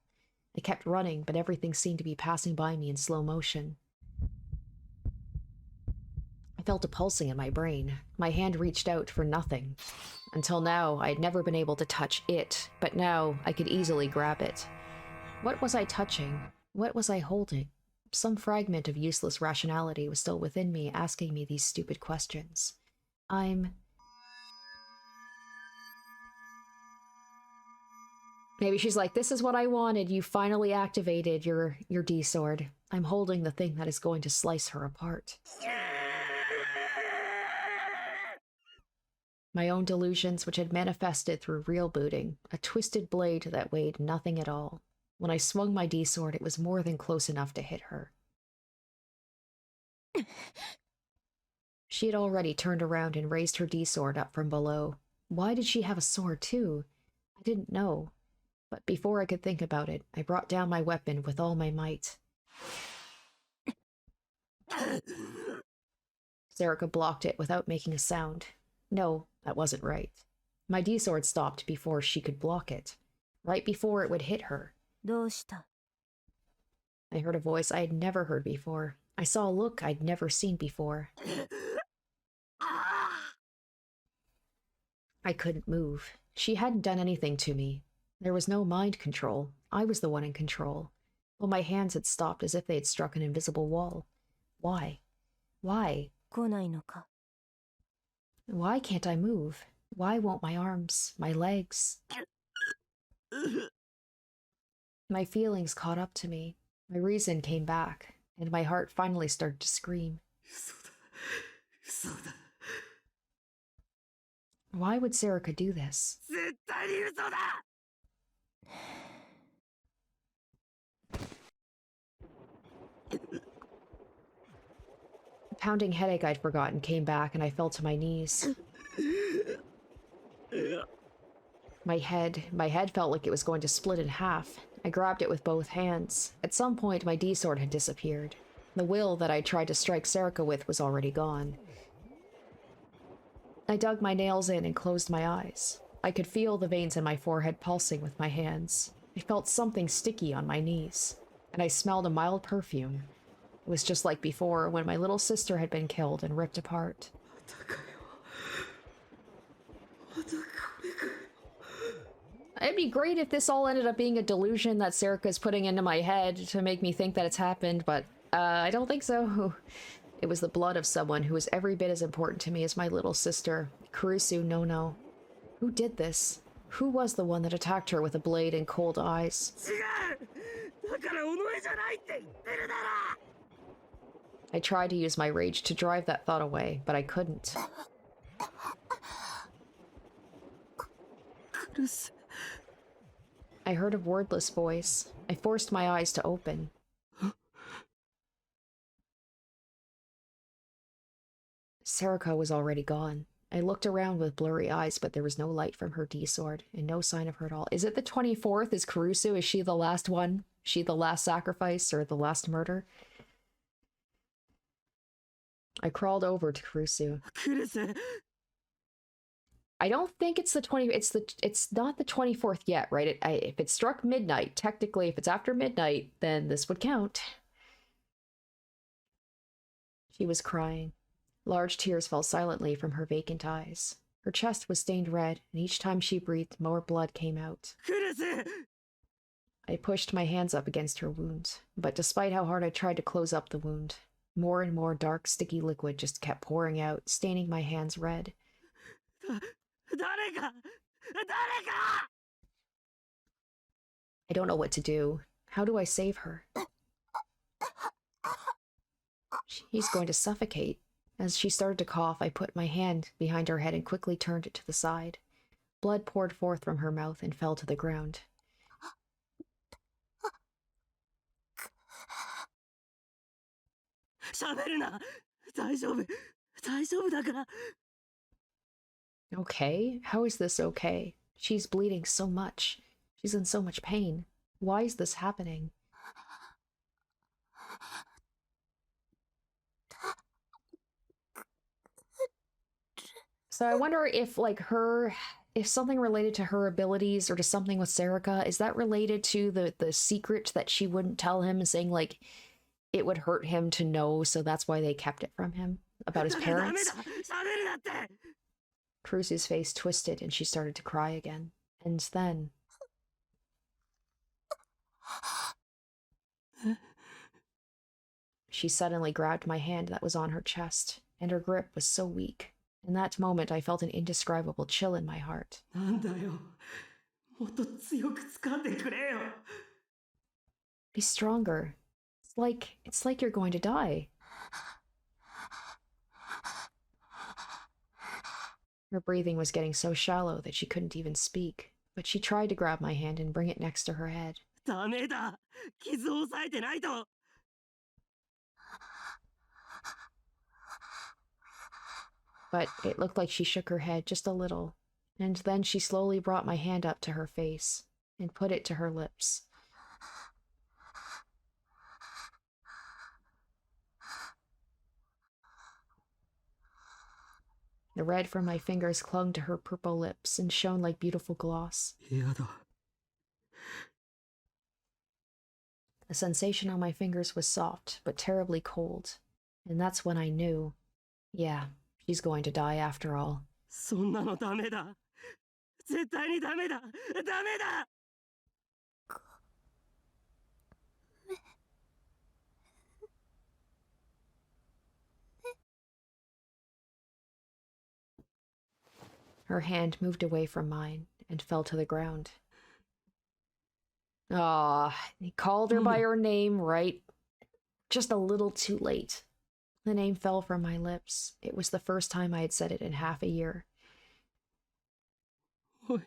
I kept running, but everything seemed to be passing by me in slow motion. I felt a pulsing in my brain. My hand reached out for nothing. Until now, I had never been able to touch it, but now I could easily grab it. What was I touching? What was I holding? Some fragment of useless rationality was still within me, asking me these stupid questions. Maybe she's like, this is what I wanted. You finally activated your D-sword. I'm holding the thing that is going to slice her apart. My own delusions, which had manifested through real booting, a twisted blade that weighed nothing at all. When I swung my D-sword, it was more than close enough to hit her. She had already turned around and raised her D-sword up from below. Why did she have a sword too? I didn't know. But before I could think about it, I brought down my weapon with all my might. Serica blocked it without making a sound. No, that wasn't right. My D-sword stopped before she could block it. Right before it would hit her. どうした? I heard a voice I had never heard before. I saw a look I'd never seen before. I couldn't move. She hadn't done anything to me. There was no mind control. I was the one in control. Well, my hands had stopped as if they had struck an invisible wall. Why? Why? 来ないのか? Why can't I move? Why won't my arms, my legs? My feelings caught up to me. My reason came back, and my heart finally started to scream. Why would Serica do this? The pounding headache I'd forgotten came back, and I fell to my knees. My head felt like it was going to split in half. I grabbed it with both hands. At some point, my D-sword had disappeared. The will that I tried to strike Serica with was already gone. I dug my nails in and closed my eyes. I could feel the veins in my forehead pulsing with my hands. I felt something sticky on my knees, and I smelled a mild perfume. It was just like before, when my little sister had been killed and ripped apart. It'd be great if this all ended up being a delusion that Serica's putting into my head to make me think that it's happened, but I don't think so. It was the blood of someone who was every bit as important to me as my little sister, Kurusu Nono. Who did this? Who was the one that attacked her with a blade and cold eyes? I tried to use my rage to drive that thought away, but I couldn't. I heard a wordless voice. I forced my eyes to open. Serica was already gone. I looked around with blurry eyes, but there was no light from her D-sword, and no sign of her at all. Is it the 24th? Is Kurusu? Is she the last one? Is she the last sacrifice, or the last murder? I crawled over to Kurusu. I don't think it's the 20. It's not the 24th yet, right? If it struck midnight, technically, if it's after midnight, then this would count. She was crying. Large tears fell silently from her vacant eyes. Her chest was stained red, and each time she breathed, more blood came out. I pushed my hands up against her wound, but despite how hard I tried to close up the wound, more and more dark, sticky liquid just kept pouring out, staining my hands red. I don't know what to do. How do I save her? She's going to suffocate. As she started to cough, I put my hand behind her head and quickly turned it to the side. Blood poured forth from her mouth and fell to the ground. Okay? How is this okay? She's bleeding so much. She's in so much pain. Why is this happening? So I wonder if, like, if something related to her abilities or to something with Serica, is that related to the secret that she wouldn't tell him, saying, like, it would hurt him to know, so that's why they kept it from him? About his parents? Cruce's face twisted and she started to cry again. And then... She suddenly grabbed my hand that was on her chest, and her grip was so weak. In that moment, I felt an indescribable chill in my heart. もっと強く掴んでくれよ。 Be stronger. It's like you're going to die. Her breathing was getting so shallow that she couldn't even speak, but she tried to grab my hand and bring it next to her head. ダメだ。傷を抑えてないと。 But it looked like she shook her head just a little, and then she slowly brought my hand up to her face and put it to her lips. The red from my fingers clung to her purple lips and shone like beautiful gloss. やだ。 The sensation on my fingers was soft, but terribly cold. And that's when I knew, yeah, she's going to die after all. そんなのダメだ。絶対にダメだ。ダメだ。 Her hand moved away from mine and fell to the ground. Ah, he called her by her name, right? Just a little too late. The name fell from my lips. It was the first time I had said it in half a year. おい、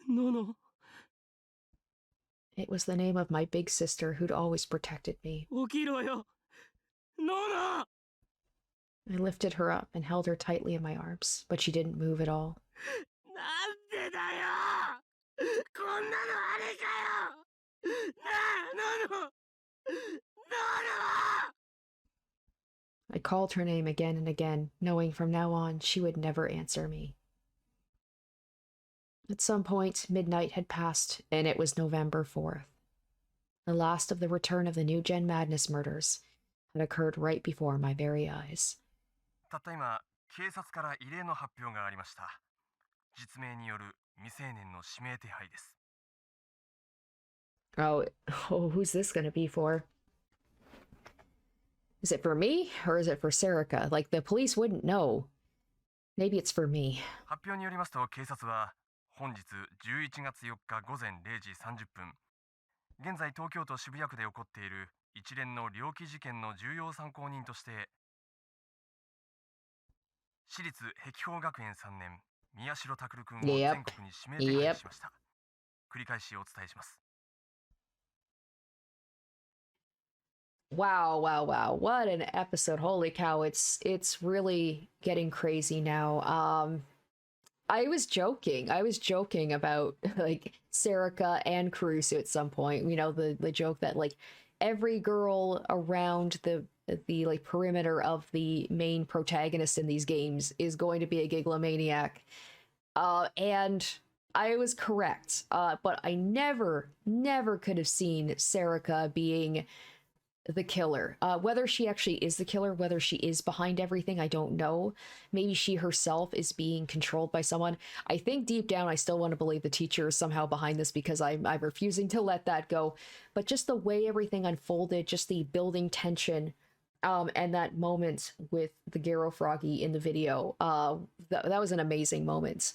ノノ。 It was the name of my big sister who'd always protected me. 起きろよ。ノノ。 I lifted her up and held her tightly in my arms, but she didn't move at all. なんでだよ。こんなのあれかよ。なあ、ノノ。ノノ。 I called her name again and again, knowing from now on she would never answer me. At some point, midnight had passed, and it was November 4th. The last of the return of the New Gen Madness murders had occurred right before my very eyes. たった今、警察から異例の発表がありました。実名による未成年の指名手配です。Oh, who's this gonna be for? Is it for me, or is it for Serica? Like, the police wouldn't know. Maybe it's for me. 発表によりますと、警察は本日11月4日午前0時30分、現在東京都渋谷区で起こっている一連の猟奇事件の重要参考人として、私立碧峰学園3年宮代拓君を全国に指名手配しました。繰り返しお伝えします。 Wow, wow, wow. What an episode. Holy cow. It's really getting crazy now. I was joking about like Serica and Caruso at some point. You know, the joke that like every girl around the like perimeter of the main protagonist in these games is going to be a gigalomaniac. And I was correct. But I never could have seen Serica being the killer. Whether she actually is the killer, whether she is behind everything, I don't know. Maybe she herself is being controlled by someone. I think deep down I still want to believe the teacher is somehow behind this because I'm refusing to let that go. But just the way everything unfolded, just the building tension, and that moment with the Garo Froggy in the video, that was an amazing moment.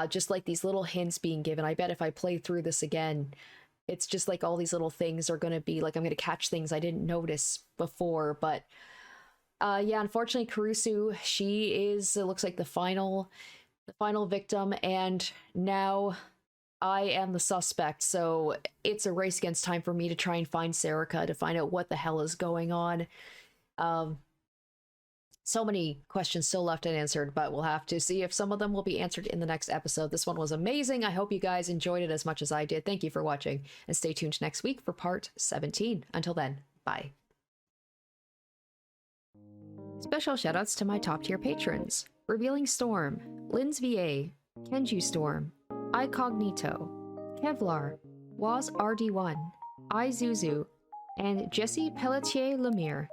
Just like these little hints being given. I bet if I play through this again, it's just like all these little things are going to be like, I'm going to catch things I didn't notice before. But yeah, unfortunately, Caruso, she is, it looks like the final victim. And now I am the suspect. So it's a race against time for me to try and find Serica, to find out what the hell is going on. So many questions still left unanswered, but we'll have to see if some of them will be answered in the next episode. This one was amazing. I hope you guys enjoyed it as much as I did. Thank you for watching, and stay tuned next week for part 17. Until then, bye. Special shoutouts to my top tier patrons: Revealing Storm, Linz VA, Kenju Storm, iCognito, Kevlar, Waz RD1, iZuzu, and Jesse Pelletier Lemire.